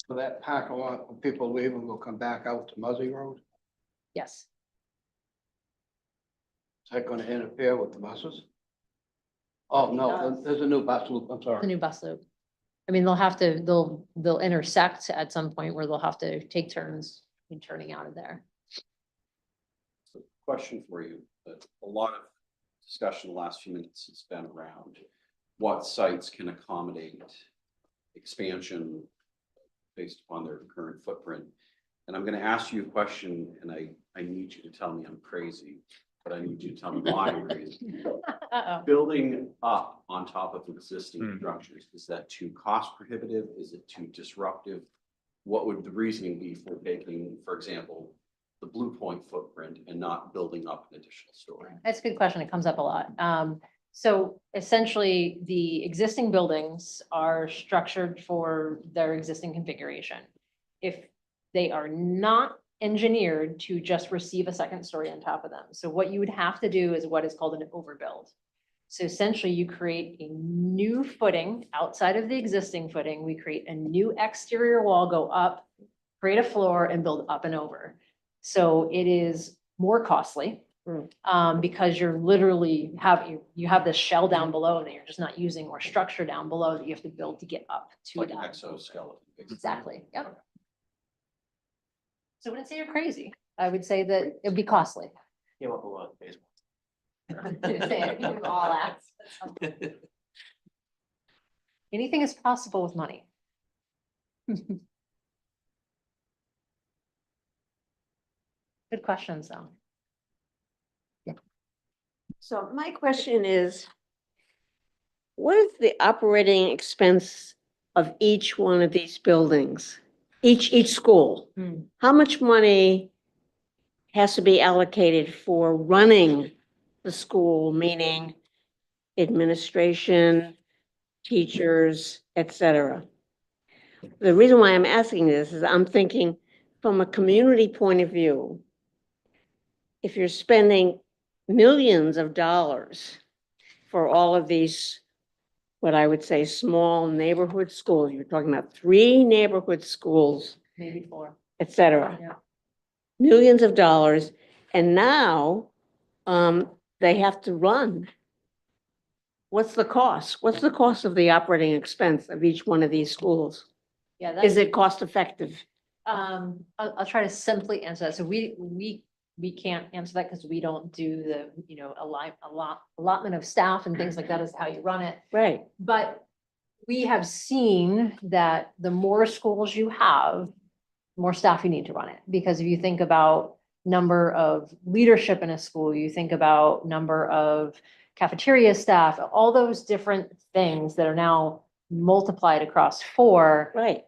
So that parking lot, when people leave, will come back out to Muzzy Road. Yes. Is that gonna interfere with the buses? Oh, no, there's a new bus loop, I'm The sorry. new bus loop. I mean, they'll intersect at some point where they'll have to take turns in turning out of there. Question for you, that a lot of discussion the last few minutes has been around what sites can accommodate expansion based upon their current footprint. And I'm gonna ask you a question, and I need you to tell me I'm crazy, but I need you to tell me why I'm crazy. Uh-oh. Building up on top of existing Hmm. structures, is that too cost prohibitive? Is it too disruptive? What would the reasoning be for taking, for example, the Blue Point footprint and not building up an additional story? That's a good question. It comes up a lot. So essentially, the existing buildings are structured for their existing configuration. If they are not engineered to just receive a 2nd story on top of them. So what you would have to do is what is called an overbuild. So essentially, you create a new footing outside of the existing footing. We create a new exterior wall, go up, create a floor and build up and over. So it is more costly. Because you're literally you have this shell down below that you're just not using, or structure down below that you have to build to get up to Like an that. exoskeleton. basically. Exactly, yep. So I wouldn't say you're crazy. I would say that it'd be costly. Came up a lot in phase All acts. Anything is possible with money. Good questions, though. So my question is, what is the operating expense of each one of these buildings? Each school? Hmm. How much money has to be allocated for running the school, meaning administration, teachers, et cetera? The reason why I'm asking this is I'm thinking from a community point of view, if you're spending millions of dollars for all of these, what I would say, small neighborhood schools, you're talking about 3 neighborhood schools, Maybe 4. et cetera. Yeah. Millions of dollars, and now they have to run. What's the cost? What's the cost of the operating expense of each one of these schools? Yeah, Is that's, it cost effective? I'll try to simply answer that. So we can't answer that because we don't do the, allotment of staff and things like that is how you run it. Right, But we have seen that the more schools you have, the more staff you need to run it. Because if you think about number of leadership in a school, you think about number of cafeteria staff, all those different things that are now multiplied across 4. right.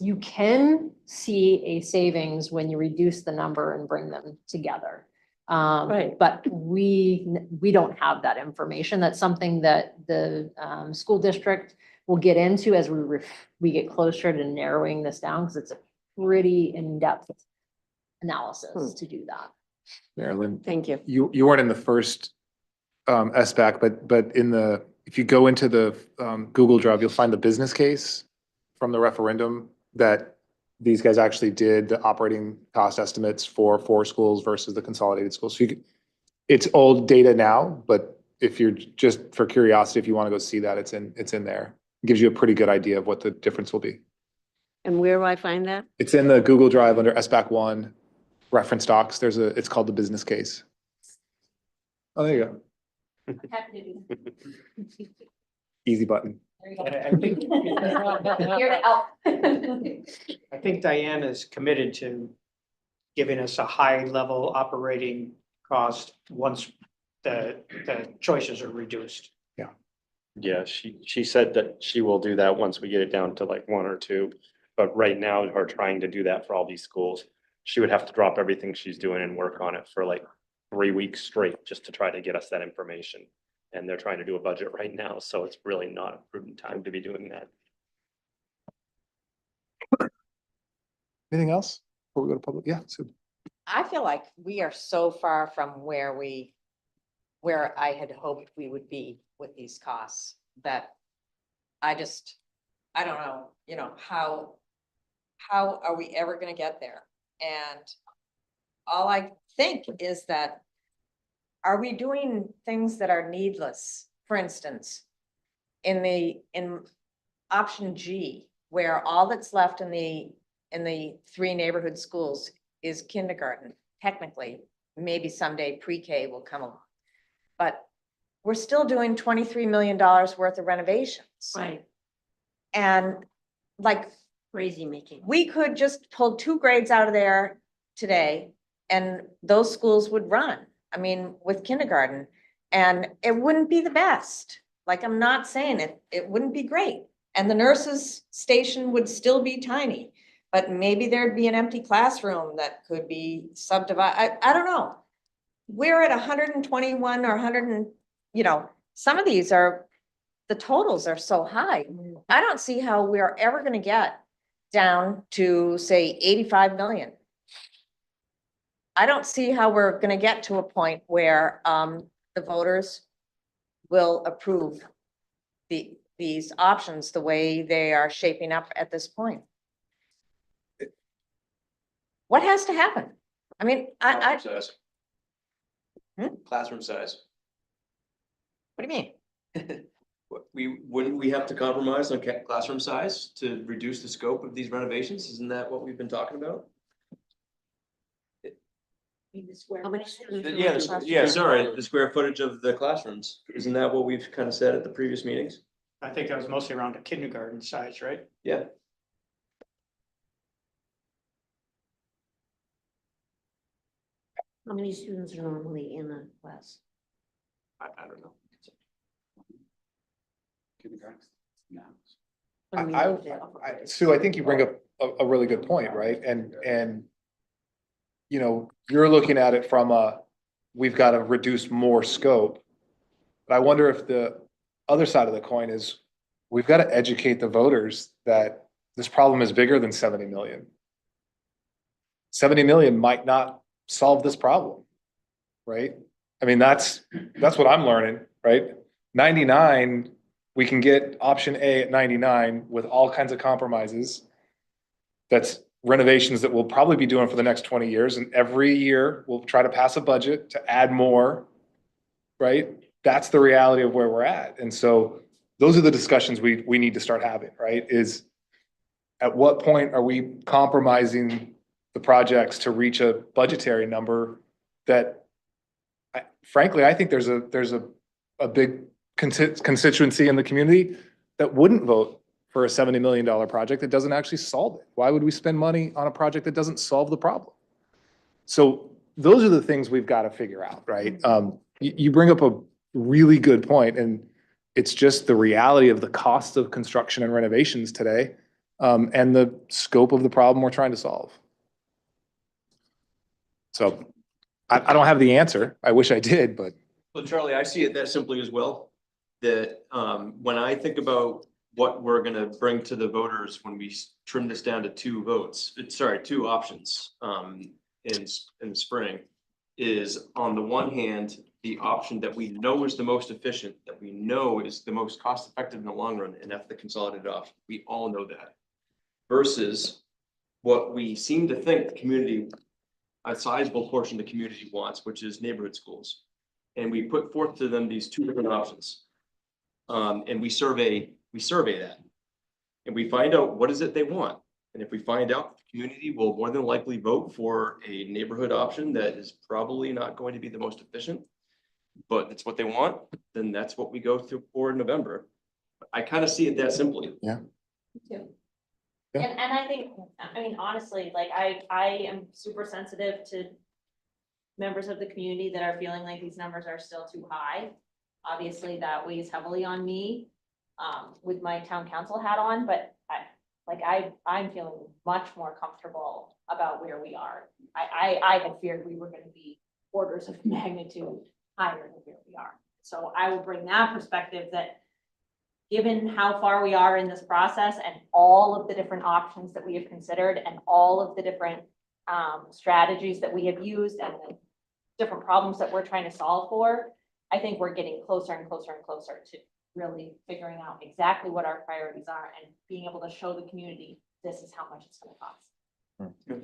You can see a savings when you reduce the number and bring them together. Right. But we don't have that information. That's something that the school district will get into as we get closer to narrowing this down, because it's a pretty in-depth analysis to do that. Marilyn, Thank you. you weren't in the first SBAC, but if you go into the Google Drive, you'll find the business case from the referendum that these guys actually did the operating cost estimates for 4 schools versus the consolidated schools. So it's old data now, but if you're just for curiosity, if you want to go see that, it's in there. It gives you a pretty good idea of what the difference will be. And where do I find that? It's in the Google Drive under SBAC 1 reference docs. It's called the business case. Oh, there you go. Happy to do. Easy button. And I think, Here to help. I think Diane is committed to giving us a high level operating cost once the choices are reduced. Yeah, she said that she will do that once we get it down to like 1 or 2. But right now, her trying to do that for all these schools, she would have to drop everything she's doing and work on it for like 3 weeks straight just to try to get us that information. And they're trying to do a budget right now, so it's really not a prudent time to be doing that. Anything else before we go to public? Yeah, Sue. I feel like we are so far from where I had hoped we would be with these costs that I don't know, how are we ever gonna get there? And all I think is that, are we doing things that are needless? For instance, in option G, where all that's left in the 3 neighborhood schools is kindergarten, technically, maybe someday pre-K will come along. But we're still doing $23 million worth of renovations. Right, And like, crazy making. we could just pull 2 grades out of there today and those schools would run. I mean, with kindergarten, and it wouldn't be the best. Like, I'm not saying it wouldn't be great. And the nurses' station would still be tiny, but maybe there'd be an empty classroom that could be subdivided. I don't know. We're at 121 or 100 and, some of these the totals are so high. I don't see how we're ever gonna get down to, say, 85 million. I don't see how we're gonna get to a point where the voters will approve these options the way they are shaping up at this point. What has to happen? I mean, Classroom size. Hmm? Classroom size. what do you mean? Wouldn't we have to compromise on classroom size to reduce the scope of these renovations? Isn't that what we've been talking about? How many students? are in Yeah, the classroom? yeah, sorry, the square footage of the classrooms. Isn't that what we've kind of said at the previous meetings? I think that was mostly around the kindergarten size, right? Yeah. How many students are normally in a class? I don't know. What do we I, know there? Sue, I think you bring up a really good point, right? And, you know, you're looking at it from we've got to reduce more scope. But I wonder if the other side of the coin is, we've got to educate the voters that this problem is bigger than 70 million. 70 million might not solve this problem, right? I mean, that's what I'm learning, right? 99, we can get option A at 99 with all kinds of compromises. That's renovations that we'll probably be doing for the next 20 years. And every year we'll try to pass a budget to add more, right? That's the reality of where we're at. And so those are the discussions we need to start having, right? Is at what point are we compromising the projects to reach a budgetary number that frankly, I think there's a big constituency in the community that wouldn't vote for a $70 million project that doesn't actually solve it. Why would we spend money on a project that doesn't solve the problem? So those are the things we've got to figure out, right? You bring up a really good point, and it's just the reality of the cost of construction and renovations today, and the scope of the problem we're trying to solve. So I don't have the answer. I wish I did, but. Well, Charlie, I see it that simply as well. That when I think about what we're gonna bring to the voters when we trim this down to two options in spring, is on the one hand, the option that we know is the most efficient, that we know is the most cost effective in the long run, and that's the consolidated option. We all know that. Versus what we seem to think the community, a sizable portion of the community wants, which is neighborhood schools. And we put forth to them these two different options. And we survey that. And we find out what is it they want. And if we find out the community will more than likely vote for a neighborhood option that is probably not going to be the most efficient, but it's what they want, then that's what we go through for in November. I kind of see it that simply. Yeah. Me too. Yeah. And I think, I mean, honestly, like I am super sensitive to members of the community that are feeling like these numbers are still too high. Obviously, that weighs heavily on me, with my town council hat on, but I'm feeling much more comfortable about where we are. I had feared we were gonna be orders of magnitude higher than where we are. So I will bring that perspective that given how far we are in this process and all of the different options that we have considered and all of the different strategies that we have used and the different problems that we're trying to solve for, I think we're getting closer and closer and closer to really figuring out exactly what our priorities are and being able to show the community this is how much it's going to cost.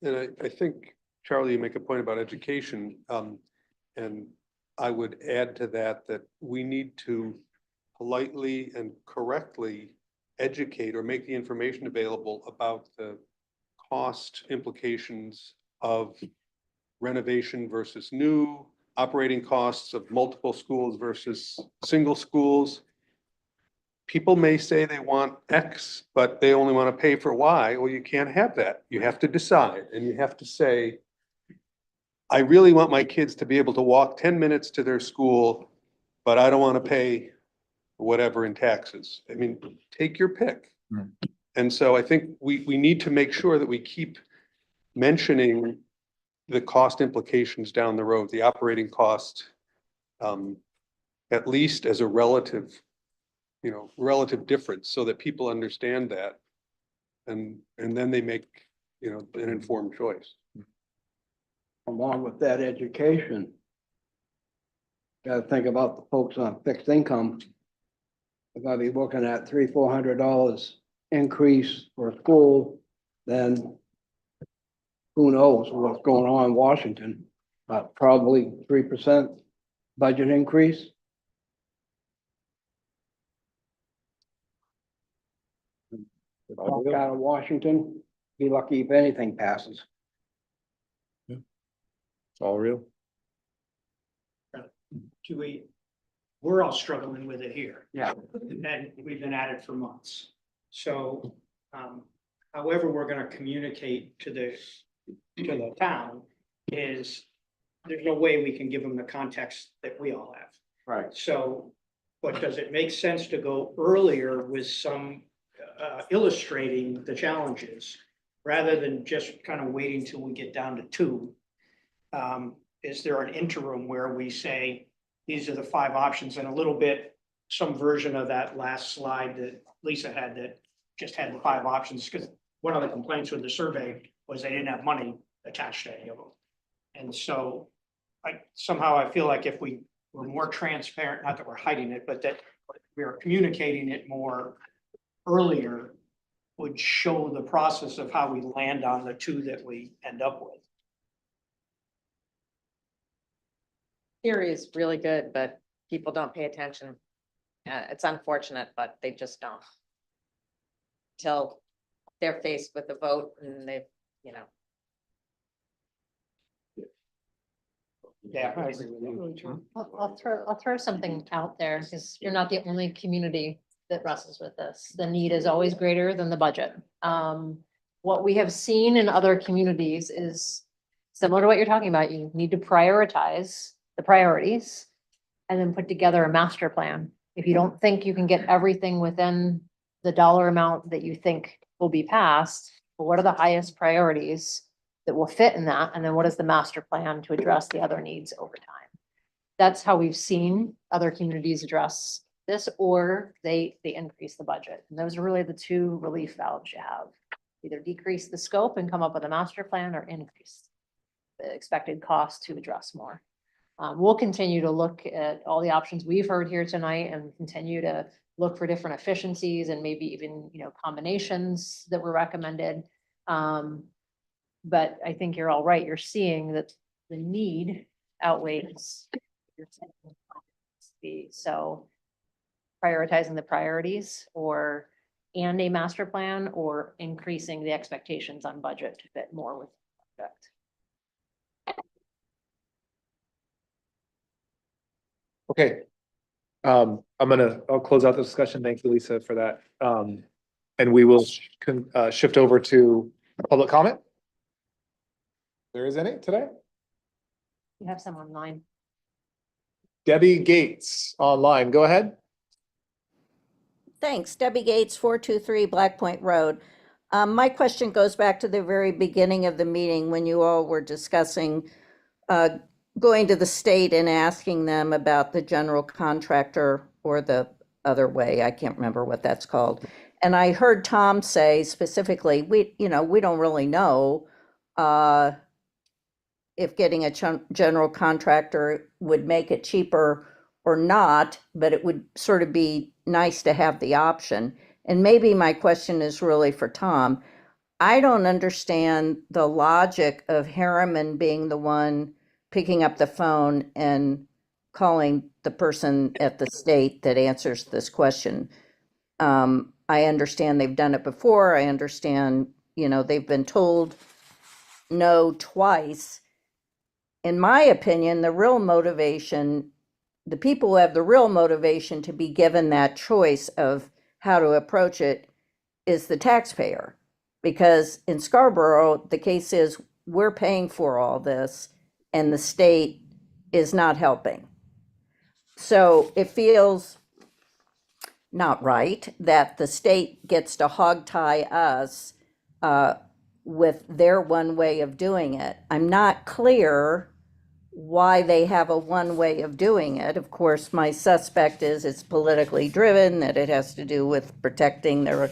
And I think, Charlie, you make a point about education. And I would add to that we need to politely and correctly educate or make the information available about the cost implications of renovation versus new, operating costs of multiple schools versus single schools. People may say they want X, but they only want to pay for Y. Well, you can't have that. You have to decide, and you have to say, I really want my kids to be able to walk 10 minutes to their school, but I don't want to pay whatever in taxes. I mean, take your pick. Mm. And so I think we need to make sure that we keep mentioning the cost implications down the road, the operating cost, at least as a relative difference, so that people understand that. And then they make, an informed choice. Along with that education, gotta think about the folks on fixed income. They're gonna be looking at $300-400 increase for school, then who knows what's going on in Washington, but probably 3% budget increase. The talk out of Washington, be lucky if anything passes. It's all real. We're all struggling with it here. Yeah. And we've been at it for months. So, however, we're gonna communicate to the town is, there's no way we can give them the context that we all have. Right. So, but does it make sense to go earlier with some illustrating the challenges? Rather than just kind of waiting till we get down to two? Is there an interim where we say, these are the 5 options, and a little bit, some version of that last slide that Lisa had that just had the 5 options? Because one of the complaints with the survey was they didn't have money attached to any of them. And so somehow I feel like if we were more transparent, not that we're hiding it, but that we are communicating it more earlier, would show the process of how we land on the 2 that we end up with. Theory is really good, but people don't pay attention. It's unfortunate, but they just don't. Till they're faced with a vote and they've, you know. Yeah, I agree with you. I'll throw something out there, because you're not the only community that wrestles with this. The need is always greater than the budget. What we have seen in other communities is similar to what you're talking about. You need to prioritize the priorities and then put together a master plan. If you don't think you can get everything within the dollar amount that you think will be passed, well, what are the highest priorities that will fit in that? And then what is the master plan to address the other needs over time? That's how we've seen other communities address this, or they increase the budget. And those are really the 2 relief valves you have. Either decrease the scope and come up with a master plan, or increase the expected cost to address more. We'll continue to look at all the options we've heard here tonight and continue to look for different efficiencies and maybe even, combinations that were recommended. But I think you're all right. You're seeing that the need outweighs. So prioritizing the priorities, and a master plan, or increasing the expectations on budget to fit more with the project. Okay. I'll close out the discussion. Thank you, Lisa, for that. And we will shift over to public comment. There is any today? You have some online. Debbie Gates online. Go ahead. Thanks. Debbie Gates, 423 Black Point Road. My question goes back to the very beginning of the meeting when you all were discussing going to the state and asking them about the general contractor, or the other way, I can't remember what that's called. And I heard Tom say specifically, we don't really know if getting a general contractor would make it cheaper or not, but it would sort of be nice to have the option. And maybe my question is really for Tom. I don't understand the logic of Harriman being the one picking up the phone and calling the person at the state that answers this question. I understand they've done it before. I understand, they've been told no twice. In my opinion, the real motivation, the people who have the real motivation to be given that choice of how to approach it is the taxpayer. Because in Scarborough, the case is we're paying for all this and the state is not helping. So it feels not right that the state gets to hogtie us with their one way of doing it. I'm not clear why they have a one way of doing it. Of course, my suspect is it's politically driven, that it has to do with protecting their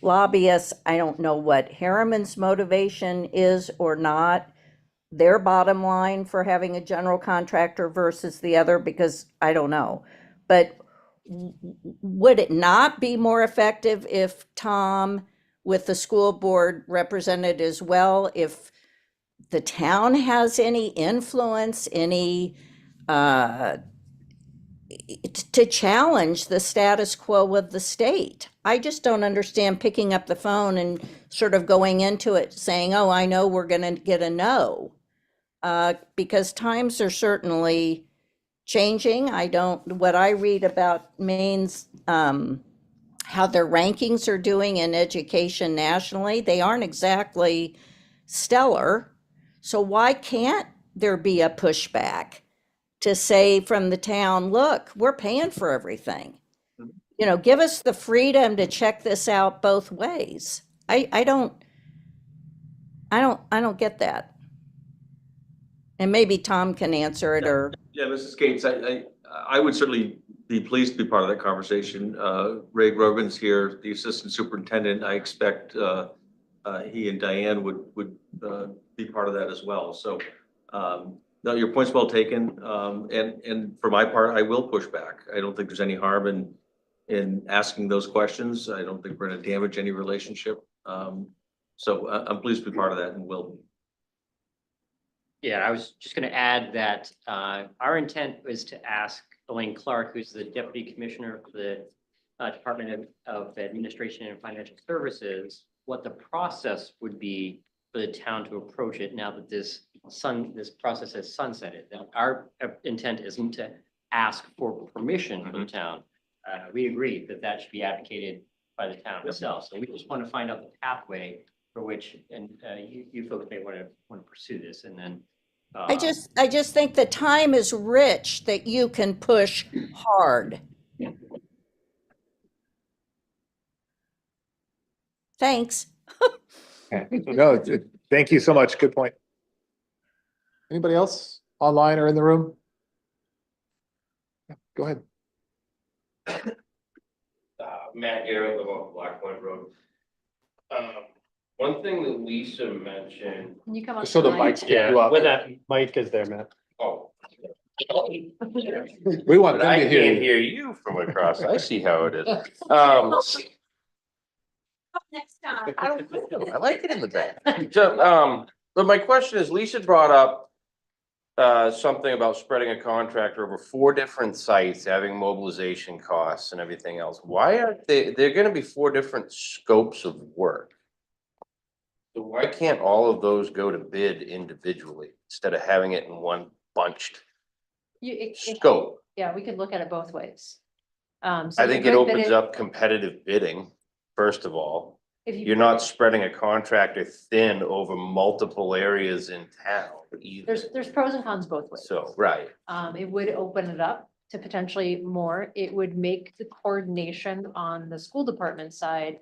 lobbyists. I don't know what Harriman's motivation is or not, their bottom line for having a general contractor versus the other, because I don't know. But would it not be more effective if Tom, with the school board represented as well, if the town has any influence, any to challenge the status quo of the state? I just don't understand picking up the phone and sort of going into it saying, oh, I know we're going to get a no. because times are certainly changing. What I read about Maine's, how their rankings are doing in education nationally, they aren't exactly stellar. So why can't there be a pushback to say from the town, look, we're paying for everything? You know, give us the freedom to check this out both ways. I don't get that. And maybe Tom can answer it, or Yeah, Mrs. Gates, I would certainly be pleased to be part of that conversation. Ray Grogan's here, the assistant superintendent. I expect he and Diane would be part of that as well. So no, your point's well taken. And for my part, I will push back. I don't think there's any harm in asking those questions. I don't think we're gonna damage any relationship. So I'm pleased to be part of that and will. Yeah, I was just gonna add that our intent was to ask Elaine Clark, who's the Deputy Commissioner for the Department of Administration and Financial Services, what the process would be for the town to approach it now that this process has sunsetted. Now, our intent isn't to ask for permission from the town. We agree that that should be advocated by the town itself. So we just want to find out the pathway for which, and you folks may want to pursue this, and then. I just think the time is rich that you can push hard. Thanks. No, thank you so much. Good point. Anybody else online or in the room? Yeah, go ahead. Matt Garrett, live off Black Point Road. One thing that Lisa mentioned. Can you come up? So the to mic? mics get you up. When that, Mic is there, Matt. oh. We want But them I to hear can't you. hear you from across. I see how it is. Next time. I like it in the back. So, but my question is, Lisa brought up something about spreading a contractor over 4 different sites, having mobilization costs and everything else. Why aren't they're gonna be 4 different scopes of work? So why can't all of those go to bid individually instead of having it in one bunched scope? Yeah, we could look at it both ways. I think it opens up competitive bidding, first of all. You're not spreading a contractor thin over multiple areas in town either. There's pros and cons both ways. So, right. It would open it up to potentially more. It would make the coordination on the school department side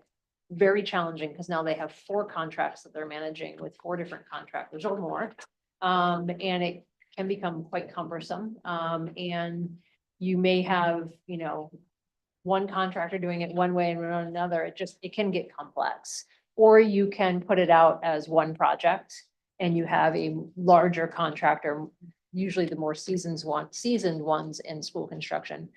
very challenging, because now they have 4 contracts that they're managing with 4 different contractors or more. And it can become quite cumbersome. And you may have, you know, one contractor doing it one way and another. It can get complex. Or you can put it out as one project and you have a larger contractor, usually the more seasoned ones in school construction.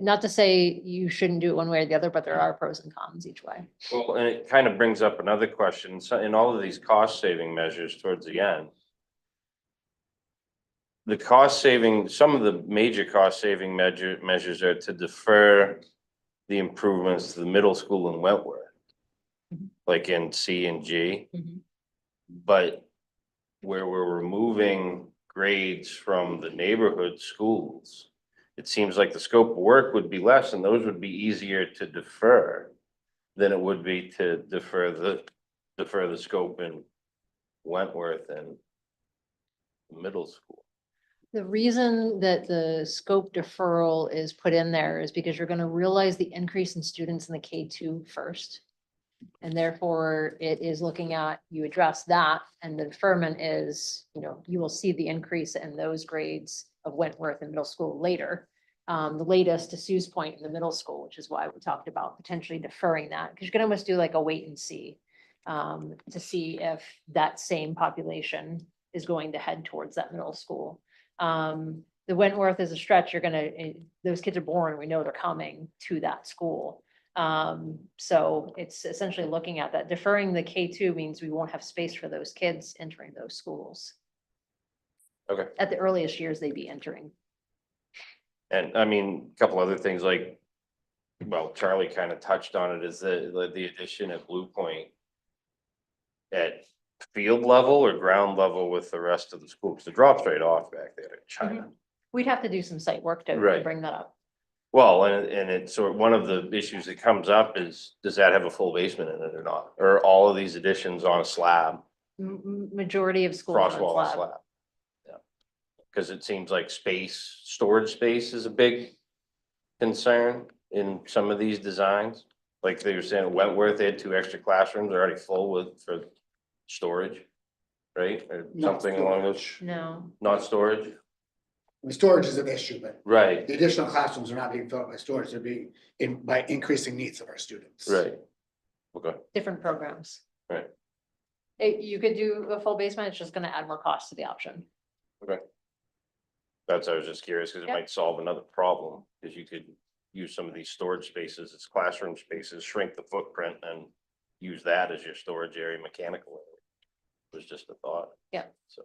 Not to say you shouldn't do it one way or the other, but there are pros and cons each way. Well, and it kind of brings up another question. So in all of these cost saving measures towards the end, the cost saving, some of the major cost saving measures are to defer the improvements to the middle school in Wentworth, like in C and G. But where we're removing grades from the neighborhood schools, it seems like the scope of work would be less, and those would be easier to defer than it would be to defer the scope in Wentworth and middle school. The reason that the scope deferral is put in there is because you're going to realize the increase in students in the K2 first. And therefore it is looking at, you address that, and the deferment is, you know, you will see the increase in those grades of Wentworth and middle school later. The latest to Sue's point in the middle school, which is why we talked about potentially deferring that, because you can almost do like a wait and see to see if that same population is going to head towards that middle school. The Wentworth is a stretch, those kids are born, we know they're coming to that school. So it's essentially looking at that. Deferring the K2 means we won't have space for those kids entering those schools. Okay. At the earliest years they'd be entering. And I mean, a couple other things like, well, Charlie kind of touched on it, is the addition at Blue Point at field level or ground level with the rest of the school? Because it drops right off back there to China. We'd have to do some site work to Right. bring that up. Well, and it's sort one of the issues that comes up is, does that have a full basement in it or not? Or all of these additions on a slab, Majority of schools cross on wall and slab. slab? Yeah. Because it seems like space, storage space is a big concern in some of these designs. Like they were saying at Wentworth, they had 2 extra classrooms already full for storage, right? Or Not something along those, No. not storage? The storage is an issue, but Right, the additional classrooms are not being filled by storage, they're being by increasing needs of our students. right. Okay, Different programs. Right. You could do a full basement, it's just gonna add more cost to the option. okay. That's, I was just curious, because it Yep. might solve another problem, because you could use some of these storage spaces as classroom spaces, shrink the footprint and use that as your storage area, mechanical area. It was just a thought. Yeah. So.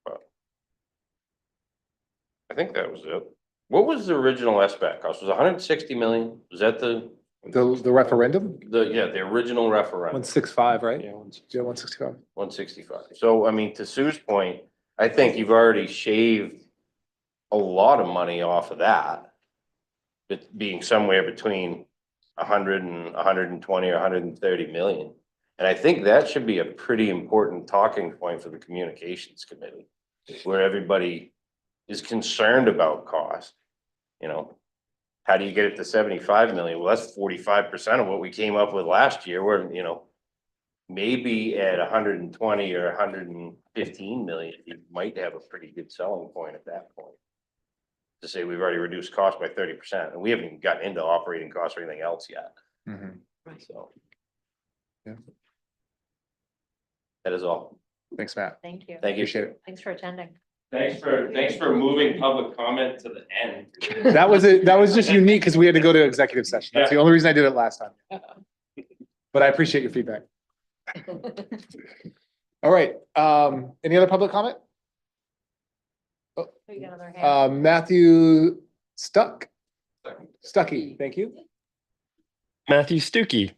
but I think that was it. What was the original SBAC cost? Was 160 million? Was that the, The referendum, the original referendum? 165, right? Yeah, Yeah, 165. 165. So, I mean, to Sue's point, I think you've already shaved a lot of money off of that. It being somewhere between 100 and 120 or 130 million. And I think that should be a pretty important talking point for the communications committee, where everybody is concerned about cost. You know, how do you get it to 75 million? Well, that's 45% of what we came up with last year, where, you know, maybe at 120 or 115 million, you might have a pretty good selling point at that point. To say we've already reduced cost by 30%, and we haven't even gotten into operating costs or anything else yet. So. Yeah. That is all. Thanks, Matt. Thank you. Thank you. Appreciate it. Thanks for attending. Thanks for moving public comment to the end. That was it. That was just unique because we had to go to executive session. That's the only reason I did it last time. But I appreciate your feedback. All right, any other public comment? We got another hand. Matthew Stuckey, thank you. Matthew Stuckey.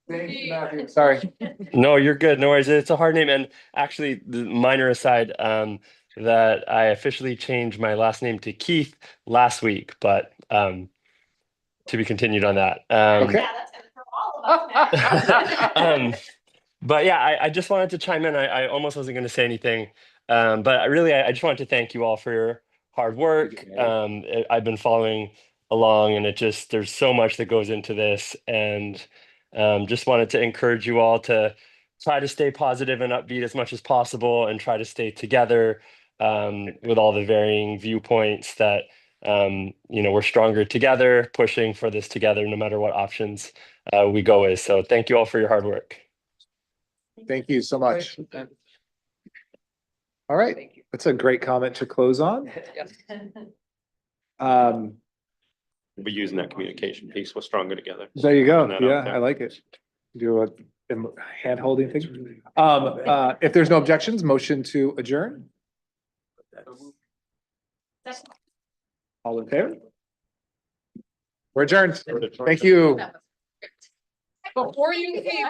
Thank you, Matthew. Sorry. No, you're good. No worries. It's a hard name. And actually, the minor aside, that I officially changed my last name to Keith last week, but to be continued on that. Okay. Yeah, that's good for all of us now. But yeah, I just wanted to chime in. I almost wasn't going to say anything. But I just wanted to thank you all for your hard work. I've been following along, and there's so much that goes into this, and just wanted to encourage you all to try to stay positive and upbeat as much as possible, and try to stay together with all the varying viewpoints that we're stronger together, pushing for this together, no matter what options we go with. So thank you all for your hard work. Thank you so much. All right, that's a great comment to close on. We're using that communication piece. We're stronger together. There you go. Putting that out Yeah, there. I like it. Do a hand holding thing. If there's no objections, motion to adjourn. All in favor? We're adjourned. Thank you. Before you leave,